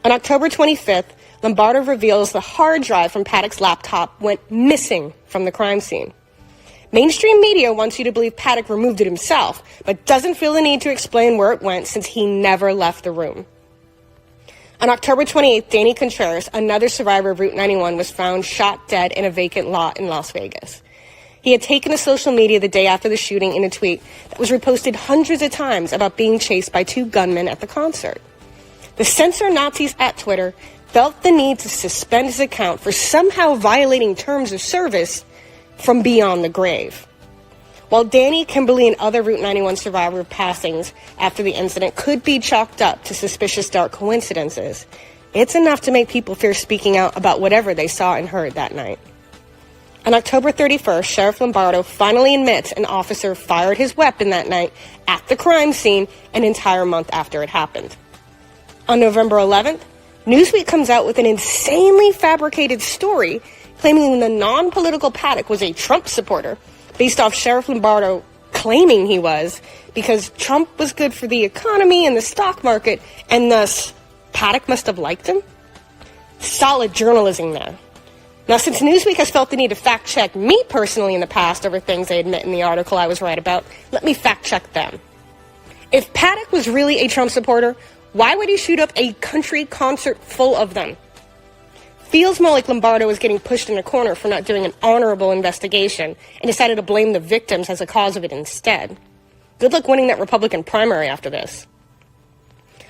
On October 25th, Lombardo reveals the hard drive from Paddock's laptop went missing from the crime scene. Mainstream media wants you to believe Paddock removed it himself, but doesn't feel the need to explain where it went since he never left the room. On October 28th, Danny Contreras, another survivor of Route 91, was found shot dead in a vacant lot in Las Vegas. He had taken to social media the day after the shooting in a tweet that was reposted hundreds of times about being chased by 2 gunmen at the concert. The censor Nazis at Twitter felt the need to suspend his account for somehow violating terms of service from beyond the grave. While Danny, Kimberly, and other Route 91 survivor passings after the incident could be chalked up to suspicious dark coincidences, it's enough to make people fear speaking out about whatever they saw and heard that night. On October 31st, Sheriff Lombardo finally admits an officer fired his weapon that night at the crime scene an entire month after it happened. On November 11th, Newsweek comes out with an insanely fabricated story claiming the non-political Paddock was a Trump supporter based off Sheriff Lombardo claiming he was because Trump was good for the economy and the stock market and thus Paddock must have liked him. Solid journalism there. Now, since Newsweek has felt the need to fact-check me personally in the past over things they admit in the article I was right about, let me fact-check them. If Paddock was really a Trump supporter, why would he shoot up a country concert full of them? Feels more like Lombardo was getting pushed in a corner for not doing an honorable investigation and decided to blame the victims as a cause of it instead. Good luck winning that Republican primary after this.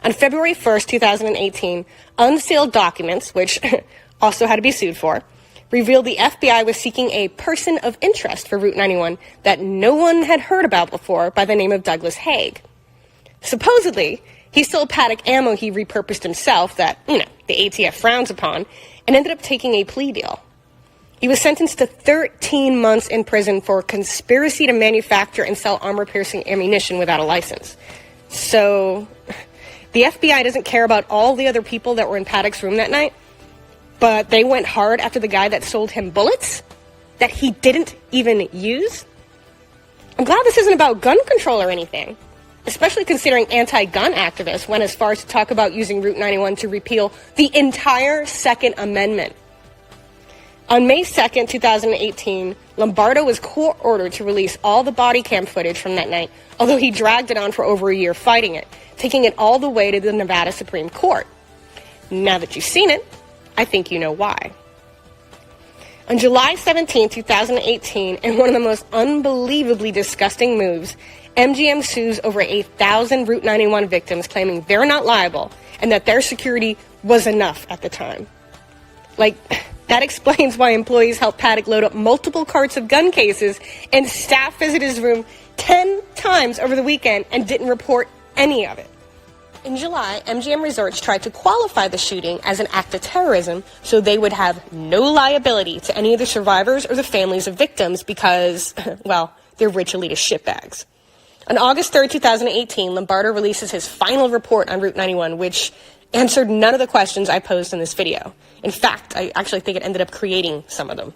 On February 1st, 2018, unsealed documents, which also had to be sued for, revealed the FBI was seeking a person of interest for Route 91 that no one had heard about before by the name of Douglas Haig. Supposedly, he sold Paddock ammo he repurposed himself that, the ATF frowns upon, and ended up taking a plea deal. He was sentenced to 13 months in prison for conspiracy to manufacture and sell armor-piercing ammunition without a license. So, the FBI doesn't care about all the other people that were in Paddock's room that night, but they went hard after the guy that sold him bullets that he didn't even use? I'm glad this isn't about gun control or anything, especially considering anti-gun activists went as far as to talk about using Route 91 to repeal the entire Second Amendment. On May 2nd, 2018, Lombardo was court-ordered to release all the body cam footage from that night, although he dragged it on for over a year fighting it, taking it all the way to the Nevada Supreme Court. Now that you've seen it, I think you know why. On July 17, 2018, in one of the most unbelievably disgusting moves, MGM sues over 1,000 Route 91 victims claiming they're not liable and that their security was enough at the time. That explains why employees helped Paddock load up multiple carts of gun cases and staff visited his room 10 times over the weekend and didn't report any of it. In July, MGM Resorts tried to qualify the shooting as an act of terrorism so they would have no liability to any of the survivors or the families of victims because, they're rich elitist shitbags. On August 3rd, 2018, Lombardo releases his final report on Route 91, which answered none of the questions I posed in this video. In fact, I actually think it ended up creating some of them.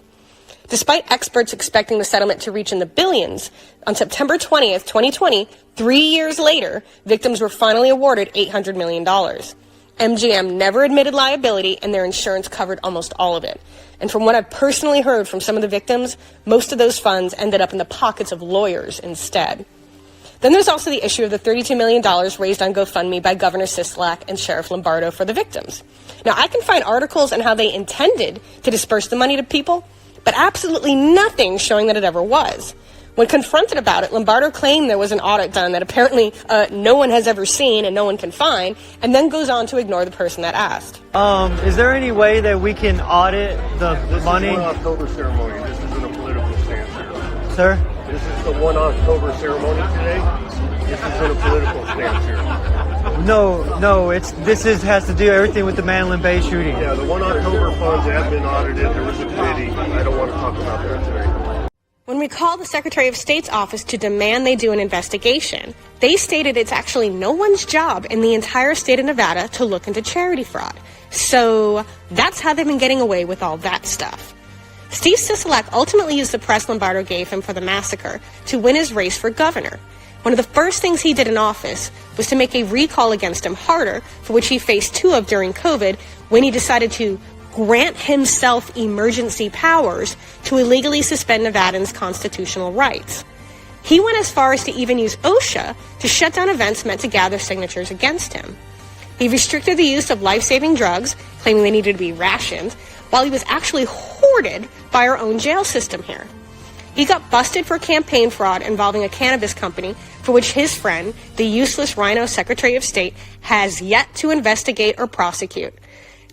Despite experts expecting the settlement to reach in the billions, on September 20th, 2020, 3 years later, victims were finally awarded $800 million. MGM never admitted liability, and their insurance covered almost all of it. And from what I've personally heard from some of the victims, most of those funds ended up in the pockets of lawyers instead. Then there's also the issue of the $32 million raised on GoFundMe by Governor Sisolak and Sheriff Lombardo for the victims. Now, I can find articles on how they intended to disperse the money to people, but absolutely nothing showing that it ever was. When confronted about it, Lombardo claimed there was an audit done that apparently no one has ever seen and no one can find, and then goes on to ignore the person that asked. Is there any way that we can audit the money? This is 1 October ceremony. This isn't a political stance here. Sir? This is the 1 October ceremony today. This isn't a political stance here. No, has to do everything with the Mandalay Bay shooting. Yeah, the 1 October funds have been audited. There was a committee. I don't want to talk about that today. When we called the Secretary of State's office to demand they do an investigation, they stated it's actually no one's job in the entire state of Nevada to look into charity fraud. So that's how they've been getting away with all that stuff. Steve Sisolak ultimately used the press Lombardo gave him for the massacre to win his race for governor. One of the first things he did in office was to make a recall against him harder, for which he faced 2 of during COVID, when he decided to grant himself emergency powers to illegally suspend Nevadans' constitutional rights. He went as far as to even use OSHA to shut down events meant to gather signatures against him. He restricted the use of life-saving drugs, claiming they needed to be rationed, while he was actually hoarded by our own jail system here. He got busted for campaign fraud involving a cannabis company for which his friend, the useless Rhino Secretary of State, has yet to investigate or prosecute.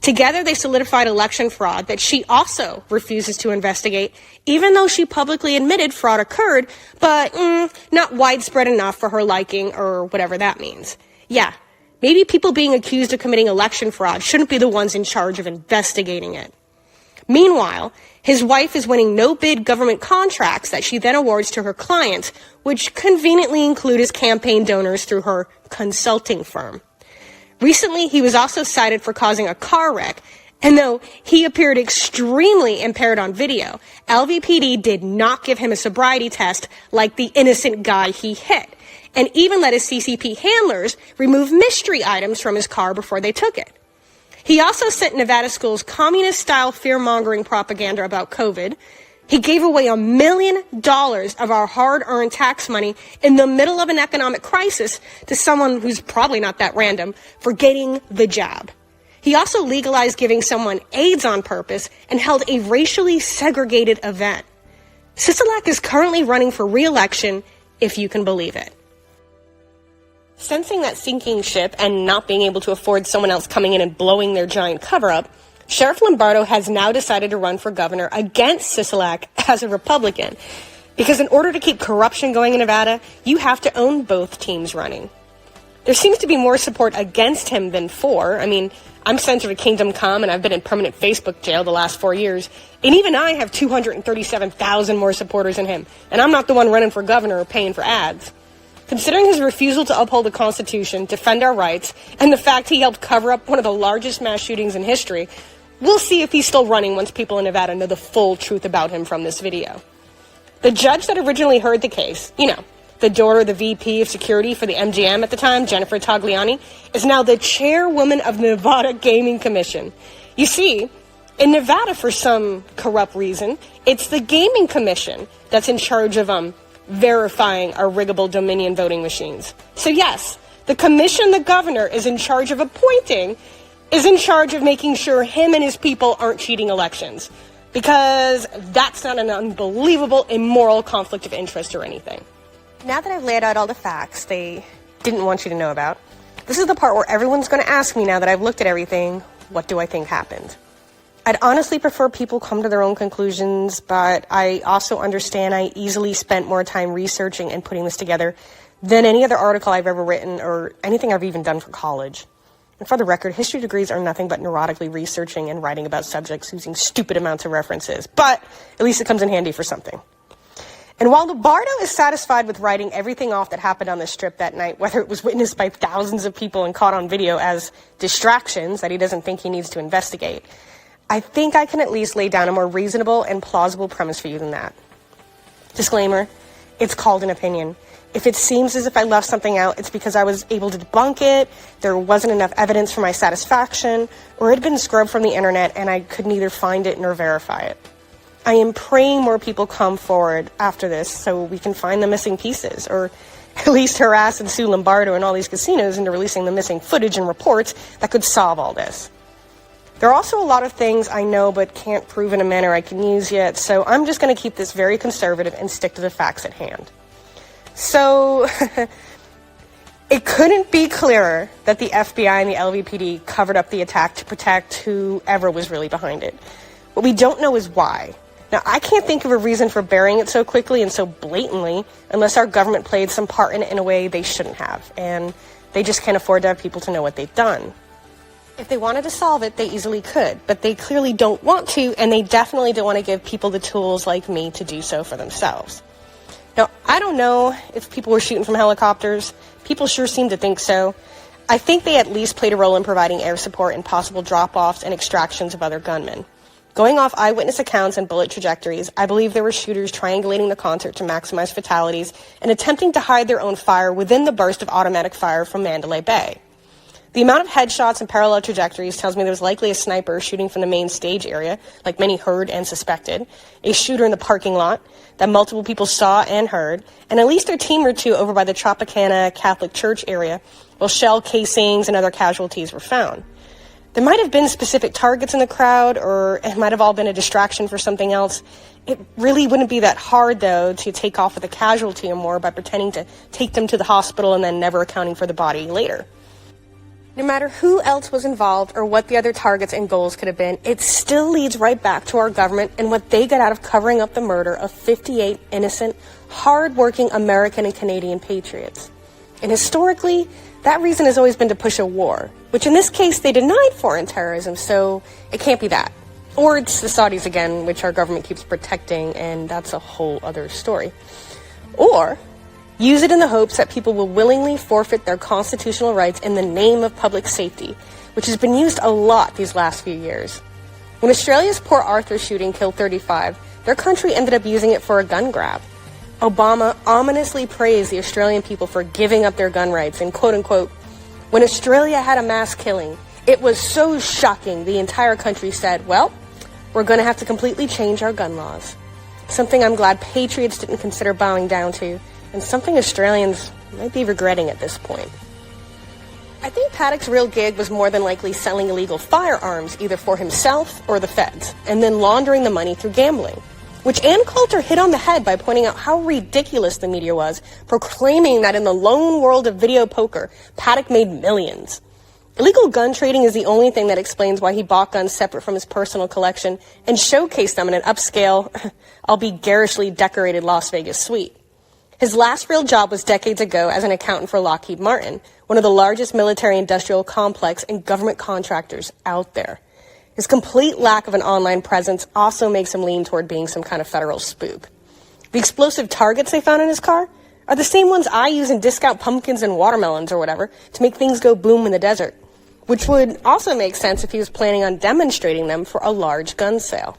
Together, they solidified election fraud that she also refuses to investigate, even though she publicly admitted fraud occurred, but not widespread enough for her liking, or whatever that means. Yeah, maybe people being accused of committing election fraud shouldn't be the ones in charge of investigating it. Meanwhile, his wife is winning no-bid government contracts that she then awards to her clients, which conveniently include his campaign donors through her consulting firm. Recently, he was also cited for causing a car wreck, and though he appeared extremely impaired on video, LVPD did not give him a sobriety test like the innocent guy he hit, and even let his CCP handlers remove mystery items from his car before they took it. He also sent Nevada schools communist-style fear-mongering propaganda about COVID. He gave away $1 million of our hard-earned tax money in the middle of an economic crisis to someone who's probably not that random for getting the jab. He also legalized giving someone AIDS on purpose and held a racially segregated event. Sisolak is currently running for re-election, if you can believe it. Sensing that sinking ship and not being able to afford someone else coming in and blowing their giant cover-up, Sheriff Lombardo has now decided to run for governor against Sisolak as a Republican. Because in order to keep corruption going in Nevada, you have to own both teams running. There seems to be more support against him than for. I mean, I'm sent to Kingdom Come, and I've been in permanent Facebook jail the last 4 years. And even I have 237,000 more supporters than him. And I'm not the one running for governor or paying for ads. Considering his refusal to uphold the Constitution, defend our rights, and the fact he helped cover up one of the largest mass shootings in history, we'll see if he's still running once people in Nevada know the full truth about him from this video. The judge that originally heard the case, the daughter of the VP of security for the MGM at the time, Jennifer Tagliani, is now the chairwoman of the Nevada Gaming Commission. You see, in Nevada, for some corrupt reason, it's the Gaming Commission that's in charge of verifying our riggable Dominion voting machines. So yes, the commission the governor is in charge of appointing is in charge of making sure him and his people aren't cheating elections. Because that's not an unbelievable immoral conflict of interest or anything. Now that I've laid out all the facts they didn't want you to know about, this is the part where everyone's going to ask me now that I've looked at everything, what do I think happened? I'd honestly prefer people come to their own conclusions, but I also understand I easily spent more time researching and putting this together than any other article I've ever written or anything I've even done for college. And for the record, history degrees are nothing but neurotically researching and writing about subjects using stupid amounts of references, but at least it comes in handy for something. And while Lombardo is satisfied with writing everything off that happened on the Strip that night, whether it was witnessed by thousands of people and caught on video as distractions that he doesn't think he needs to investigate, I think I can at least lay down a more reasonable and plausible premise for you than that. Disclaimer, it's called an opinion. If it seems as if I left something out, it's because I was able to debunk it, there wasn't enough evidence for my satisfaction, or it had been scrubbed from the internet and I could neither find it nor verify it. I am praying more people come forward after this so we can find the missing pieces, or at least harass and sue Lombardo and all these casinos into releasing the missing footage and reports that could solve all this. There are also a lot of things I know but can't prove in a manner I can use yet, so I'm just going to keep this very conservative and stick to the facts at hand. So, it couldn't be clearer that the FBI and the LVPD covered up the attack to protect whoever was really behind it. What we don't know is why. Now, I can't think of a reason for burying it so quickly and so blatantly unless our government played some part in it in a way they shouldn't have, and they just can't afford to have people to know what they've done. If they wanted to solve it, they easily could, but they clearly don't want to, and they definitely don't want to give people the tools like me to do so for themselves. Now, I don't know if people were shooting from helicopters. People sure seem to think so. I think they at least played a role in providing air support and possible drop-offs and extractions of other gunmen. Going off eyewitness accounts and bullet trajectories, I believe there were shooters triangulating the concert to maximize fatalities and attempting to hide their own fire within the burst of automatic fire from Mandalay Bay. The amount of headshots and parallel trajectories tells me there was likely a sniper shooting from the main stage area, like many heard and suspected, a shooter in the parking lot that multiple people saw and heard, and at least a team or two over by the Tropicana Catholic Church area, while shell casings and other casualties were found. There might have been specific targets in the crowd, or it might have all been a distraction for something else. It really wouldn't be that hard, though, to take off with a casualty or more by pretending to take them to the hospital and then never accounting for the body later. No matter who else was involved or what the other targets and goals could have been, it still leads right back to our government and what they got out of covering up the murder of 58 innocent, hard-working American and Canadian patriots. And historically, that reason has always been to push a war, which in this case they denied foreign terrorism, so it can't be that. Or it's the Saudis again, which our government keeps protecting, and that's a whole other story. Or use it in the hopes that people will willingly forfeit their constitutional rights in the name of public safety, which has been used a lot these last few years. When Australia's Port Arthur shooting killed 35, their country ended up using it for a gun grab. Obama ominously praised the Australian people for giving up their gun rights and, quote-unquote, when Australia had a mass killing, it was so shocking the entire country said, well, we're going to have to completely change our gun laws. Something I'm glad patriots didn't consider bowing down to, and something Australians might be regretting at this point. I think Paddock's real gig was more than likely selling illegal firearms, either for himself or the feds, and then laundering the money through gambling, which Ann Coulter hit on the head by pointing out how ridiculous the media was, proclaiming that in the lone world of video poker, Paddock made millions. Illegal gun trading is the only thing that explains why he bought guns separate from his personal collection and showcased them in an upscale, albeit garishly decorated Las Vegas suite. His last real job was decades ago as an accountant for Lockheed Martin, one of the largest military-industrial complex and government contractors out there. His complete lack of an online presence also makes him lean toward being some kind of federal spook. The explosive targets they found in his car are the same ones I use in discount pumpkins and watermelons or whatever to make things go boom in the desert, which would also make sense if he was planning on demonstrating them for a large gun sale.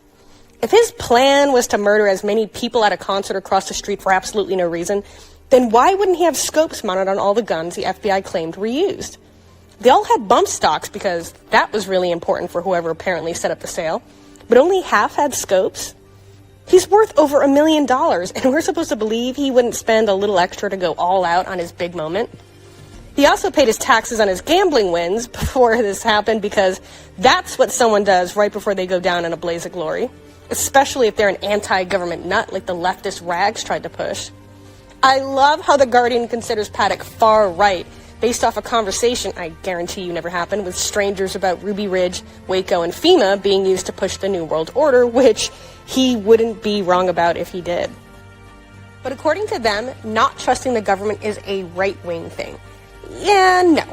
If his plan was to murder as many people at a concert across the street for absolutely no reason, then why wouldn't he have scopes mounted on all the guns the FBI claimed were used? They all had bump stocks because that was really important for whoever apparently set up the sale, but only half had scopes? He's worth over $1 million, and we're supposed to believe he wouldn't spend a little extra to go all out on his big moment? He also paid his taxes on his gambling wins before this happened because that's what someone does right before they go down in a blaze of glory, especially if they're an anti-government nut like the leftist rags tried to push. I love how The Guardian considers Paddock far right, based off a conversation I guarantee you never happened with strangers about Ruby Ridge, Waco, and FEMA being used to push the New World Order, which he wouldn't be wrong about if he did. But according to them, not trusting the government is a right-wing thing. Yeah, no.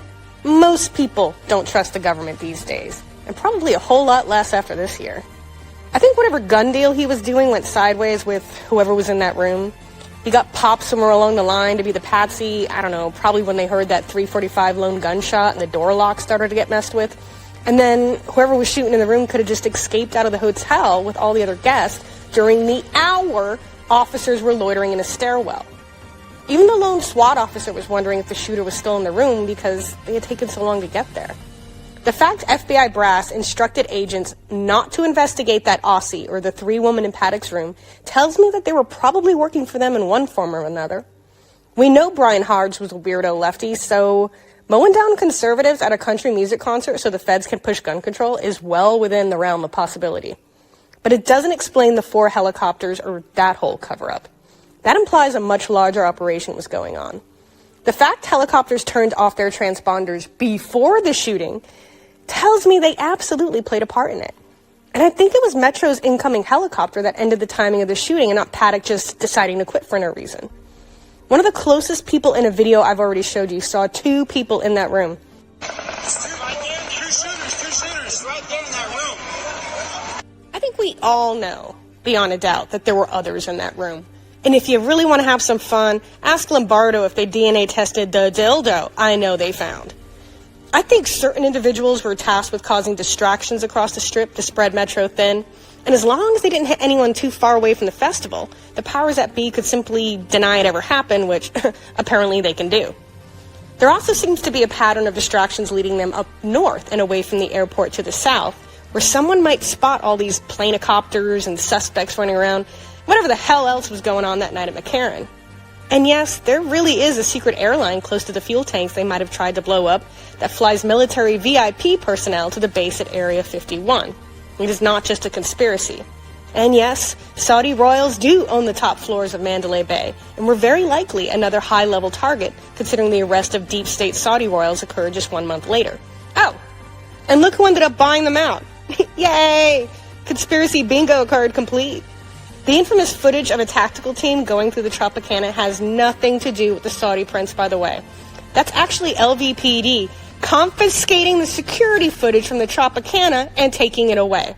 Most people don't trust the government these days, and probably a whole lot less after this year. I think whatever gun deal he was doing went sideways with whoever was in that room. He got popped somewhere along the line to be the patsy, I don't know, probably when they heard that .345 lone gunshot and the door lock started to get messed with. And then whoever was shooting in the room could have just escaped out of the hotel with all the other guests during the hour officers were loitering in a stairwell. Even the lone SWAT officer was wondering if the shooter was still in the room because they had taken so long to get there. The fact FBI brass instructed agents not to investigate that Aussie or the 3 women in Paddock's room tells me that they were probably working for them in one form or another. We know Brian Hards was a weirdo lefty, so Mowing down conservatives at a country music concert so the feds can push gun control is well within the realm of possibility. But it doesn't explain the 4 helicopters or that whole cover-up. That implies a much larger operation was going on. The fact helicopters turned off their transponders before the shooting tells me they absolutely played a part in it. And I think it was Metro's incoming helicopter that ended the timing of the shooting and not Paddock just deciding to quit for no reason. One of the closest people in a video I've already showed you saw 2 people in that room. Two shooters right there in that room. I think we all know, beyond a doubt, that there were others in that room. And if you really want to have some fun, ask Lombardo if they DNA tested the dildo I know they found. I think certain individuals were tasked with causing distractions across the strip to spread Metro thin. And as long as they didn't hit anyone too far away from the festival, the powers that be could simply deny it ever happened, which apparently they can do. There also seems to be a pattern of distractions leading them up north and away from the airport to the south, where someone might spot all these planecopters and suspects running around, whatever the hell else was going on that night at McCarran. And yes, there really is a secret airline close to the fuel tanks they might have tried to blow up that flies military VIP personnel to the base at Area 51. It is not just a conspiracy. And yes, Saudi royals do own the top floors of Mandalay Bay, and were very likely another high-level target, considering the arrest of deep state Saudi royals occurred just 1 month later. Oh, and look who ended up buying them out. Yay! Conspiracy bingo card complete. The infamous footage of a tactical team going through the Tropicana has nothing to do with the Saudi prince, by the way. That's actually LVPD confiscating the security footage from the Tropicana and taking it away.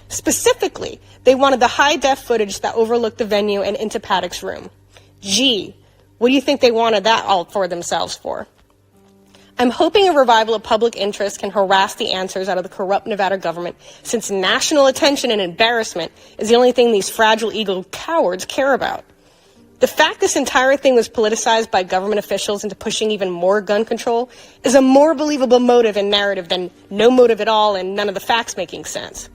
Specifically, they wanted the high-def footage that overlooked the venue and into Paddock's room. Gee, what do you think they wanted that all for themselves for? I'm hoping a revival of public interest can harass the answers out of the corrupt Nevada government, since national attention and embarrassment is the only thing these fragile ego cowards care about. The fact this entire thing was politicized by government officials into pushing even more gun control is a more believable motive and narrative than no motive at all and none of the facts making sense.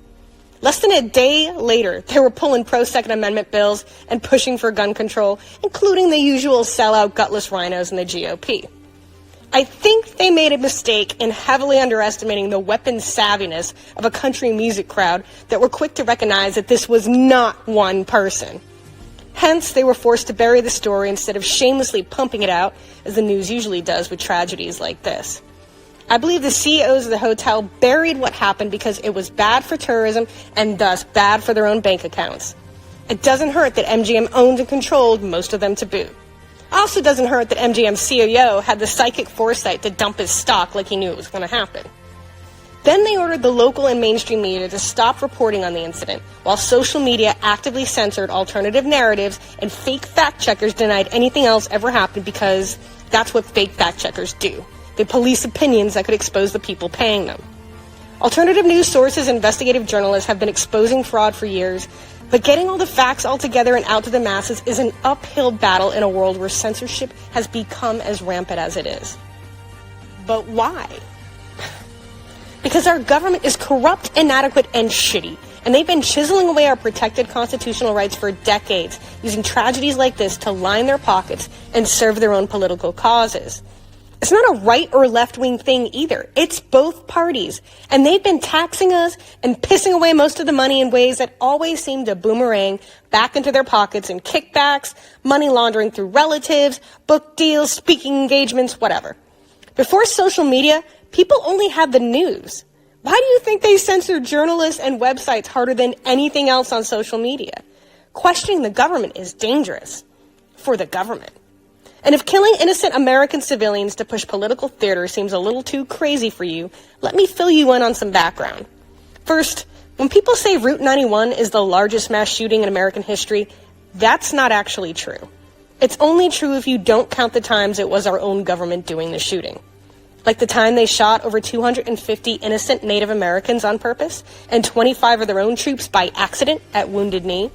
Less than a day later, they were pulling pro-Second Amendment bills and pushing for gun control, including the usual sellout gutless rhinos in the GOP. I think they made a mistake in heavily underestimating the weapon savviness of a country music crowd that were quick to recognize that this was not one person. Hence, they were forced to bury the story instead of shamelessly pumping it out, as the news usually does with tragedies like this. I believe the CEOs of the hotel buried what happened because it was bad for tourism and thus bad for their own bank accounts. It doesn't hurt that MGM owned and controlled most of them to boot. Also doesn't hurt that MGM's CEO had the psychic foresight to dump his stock like he knew it was going to happen. Then they ordered the local and mainstream media to stop reporting on the incident, while social media actively censored alternative narratives and fake fact-checkers denied anything else ever happened because that's what fake fact-checkers do. They police opinions that could expose the people paying them. Alternative news sources and investigative journalists have been exposing fraud for years, but getting all the facts all together and out to the masses is an uphill battle in a world where censorship has become as rampant as it is. But why? Because our government is corrupt, inadequate, and shitty, and they've been chiseling away our protected constitutional rights for decades, using tragedies like this to line their pockets and serve their own political causes. It's not a right or left-wing thing either. It's both parties. And they've been taxing us and pissing away most of the money in ways that always seem to boomerang back into their pockets in kickbacks, money laundering through relatives, book deals, speaking engagements, whatever. Before social media, people only had the news. Why do you think they censor journalists and websites harder than anything else on social media? Questioning the government is dangerous. For the government. And if killing innocent American civilians to push political theater seems a little too crazy for you, let me fill you in on some background. First, when people say Route 91 is the largest mass shooting in American history, that's not actually true. It's only true if you don't count the times it was our own government doing the shooting. Like the time they shot over 250 innocent Native Americans on purpose, and 25 of their own troops by accident at Wounded Knee.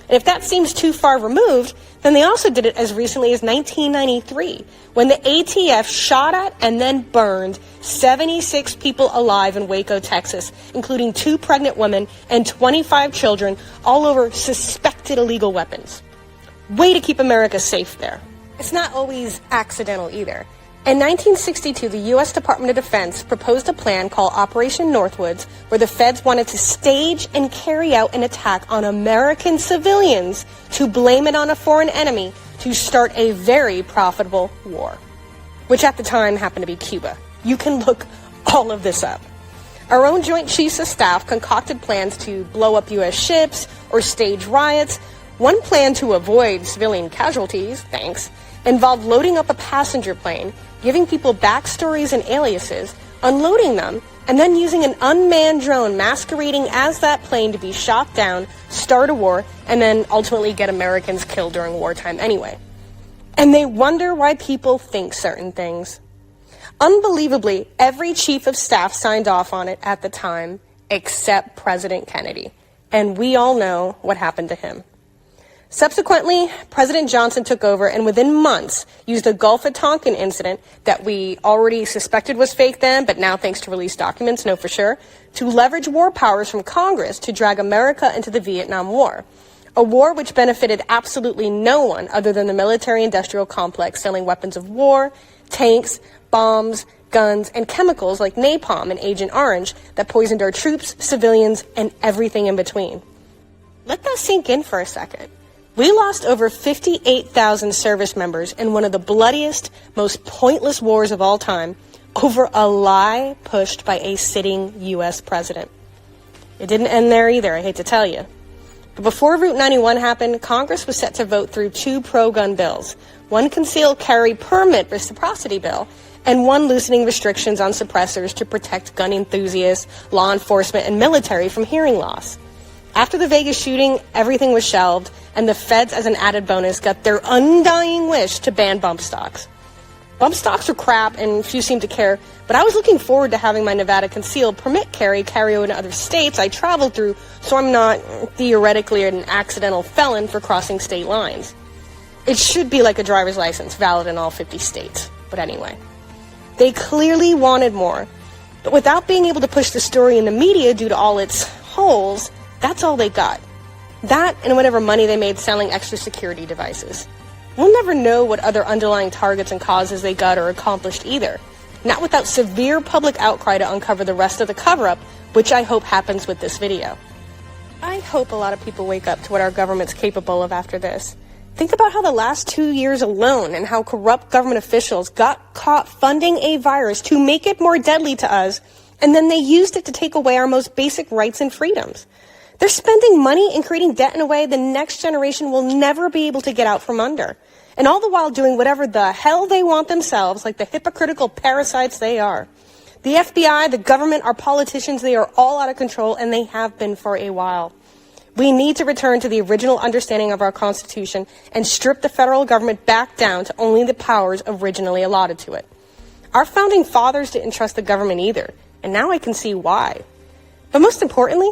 And if that seems too far removed, then they also did it as recently as 1993, when the ATF shot at and then burned 76 people alive in Waco, Texas, including 2 pregnant women and 25 children, all over suspected illegal weapons. Way to keep America safe there. It's not always accidental either. In 1962, the U.S. Department of Defense proposed a plan called Operation Northwoods, where the feds wanted to stage and carry out an attack on American civilians to blame it on a foreign enemy to start a very profitable war, which at the time happened to be Cuba. You can look all of this up. Our own Joint Chiefs of Staff concocted plans to blow up U.S. ships or stage riots. One plan to avoid civilian casualties, involved loading up a passenger plane, giving people backstories and aliases, unloading them, and then using an unmanned drone masquerading as that plane to be shot down, start a war, and then ultimately get Americans killed during wartime anyway. And they wonder why people think certain things. Unbelievably, every chief of staff signed off on it at the time, except President Kennedy. And we all know what happened to him. Subsequently, President Johnson took over and within months used a Gulf of Tonkin incident that we already suspected was fake then, but now thanks to released documents know for sure, to leverage war powers from Congress to drag America into the Vietnam War. A war which benefited absolutely no one other than the military-industrial complex selling weapons of war, tanks, bombs, guns, and chemicals like napalm and Agent Orange that poisoned our troops, civilians, and everything in between. Let that sink in for a second. We lost over 58,000 service members in one of the bloodiest, most pointless wars of all time over a lie pushed by a sitting U.S. president. It didn't end there either, I hate to tell you. But before Route 91 happened, Congress was set to vote through 2 pro-gun bills, one concealed carry permit reciprocity bill, and one loosening restrictions on suppressors to protect gun enthusiasts, law enforcement, and military from hearing loss. After the Vegas shooting, everything was shelved, and the feds, as an added bonus, got their undying wish to ban bump stocks. Bump stocks are crap, and few seem to care, but I was looking forward to having my Nevada concealed permit carry over to other states I traveled through, so I'm not theoretically an accidental felon for crossing state lines. It should be like a driver's license, valid in all 50 states. But anyway, they clearly wanted more, but without being able to push the story in the media due to all its holes, that's all they got. That and whatever money they made selling extra security devices. We'll never know what other underlying targets and causes they got or accomplished either. Not without severe public outcry to uncover the rest of the cover-up, which I hope happens with this video. I hope a lot of people wake up to what our government's capable of after this. Think about how the last 2 years alone and how corrupt government officials got caught funding a virus to make it more deadly to us, and then they used it to take away our most basic rights and freedoms. They're spending money and creating debt in a way the next generation will never be able to get out from under. And all the while doing whatever the hell they want themselves, like the hypocritical parasites they are. The FBI, the government, our politicians, they are all out of control, and they have been for a while. We need to return to the original understanding of our Constitution and strip the federal government back down to only the powers originally allotted to it. Our founding fathers didn't trust the government either, and now I can see why. But most importantly,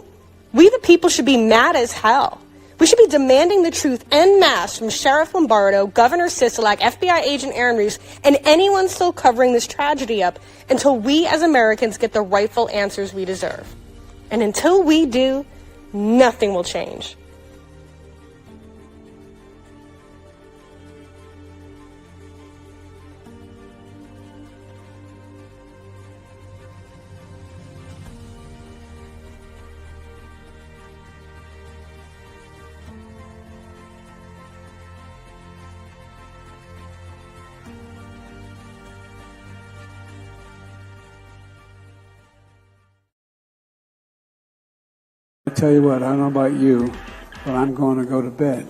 we the people should be mad as hell. We should be demanding the truth en masse from Sheriff Lombardo, Governor Sisolak, FBI agent Aaron Roos, and anyone still covering this tragedy up until we as Americans get the rightful answers we deserve. And until we do, nothing will change. I tell you what, I don't know about you, but I'm going to go to bed.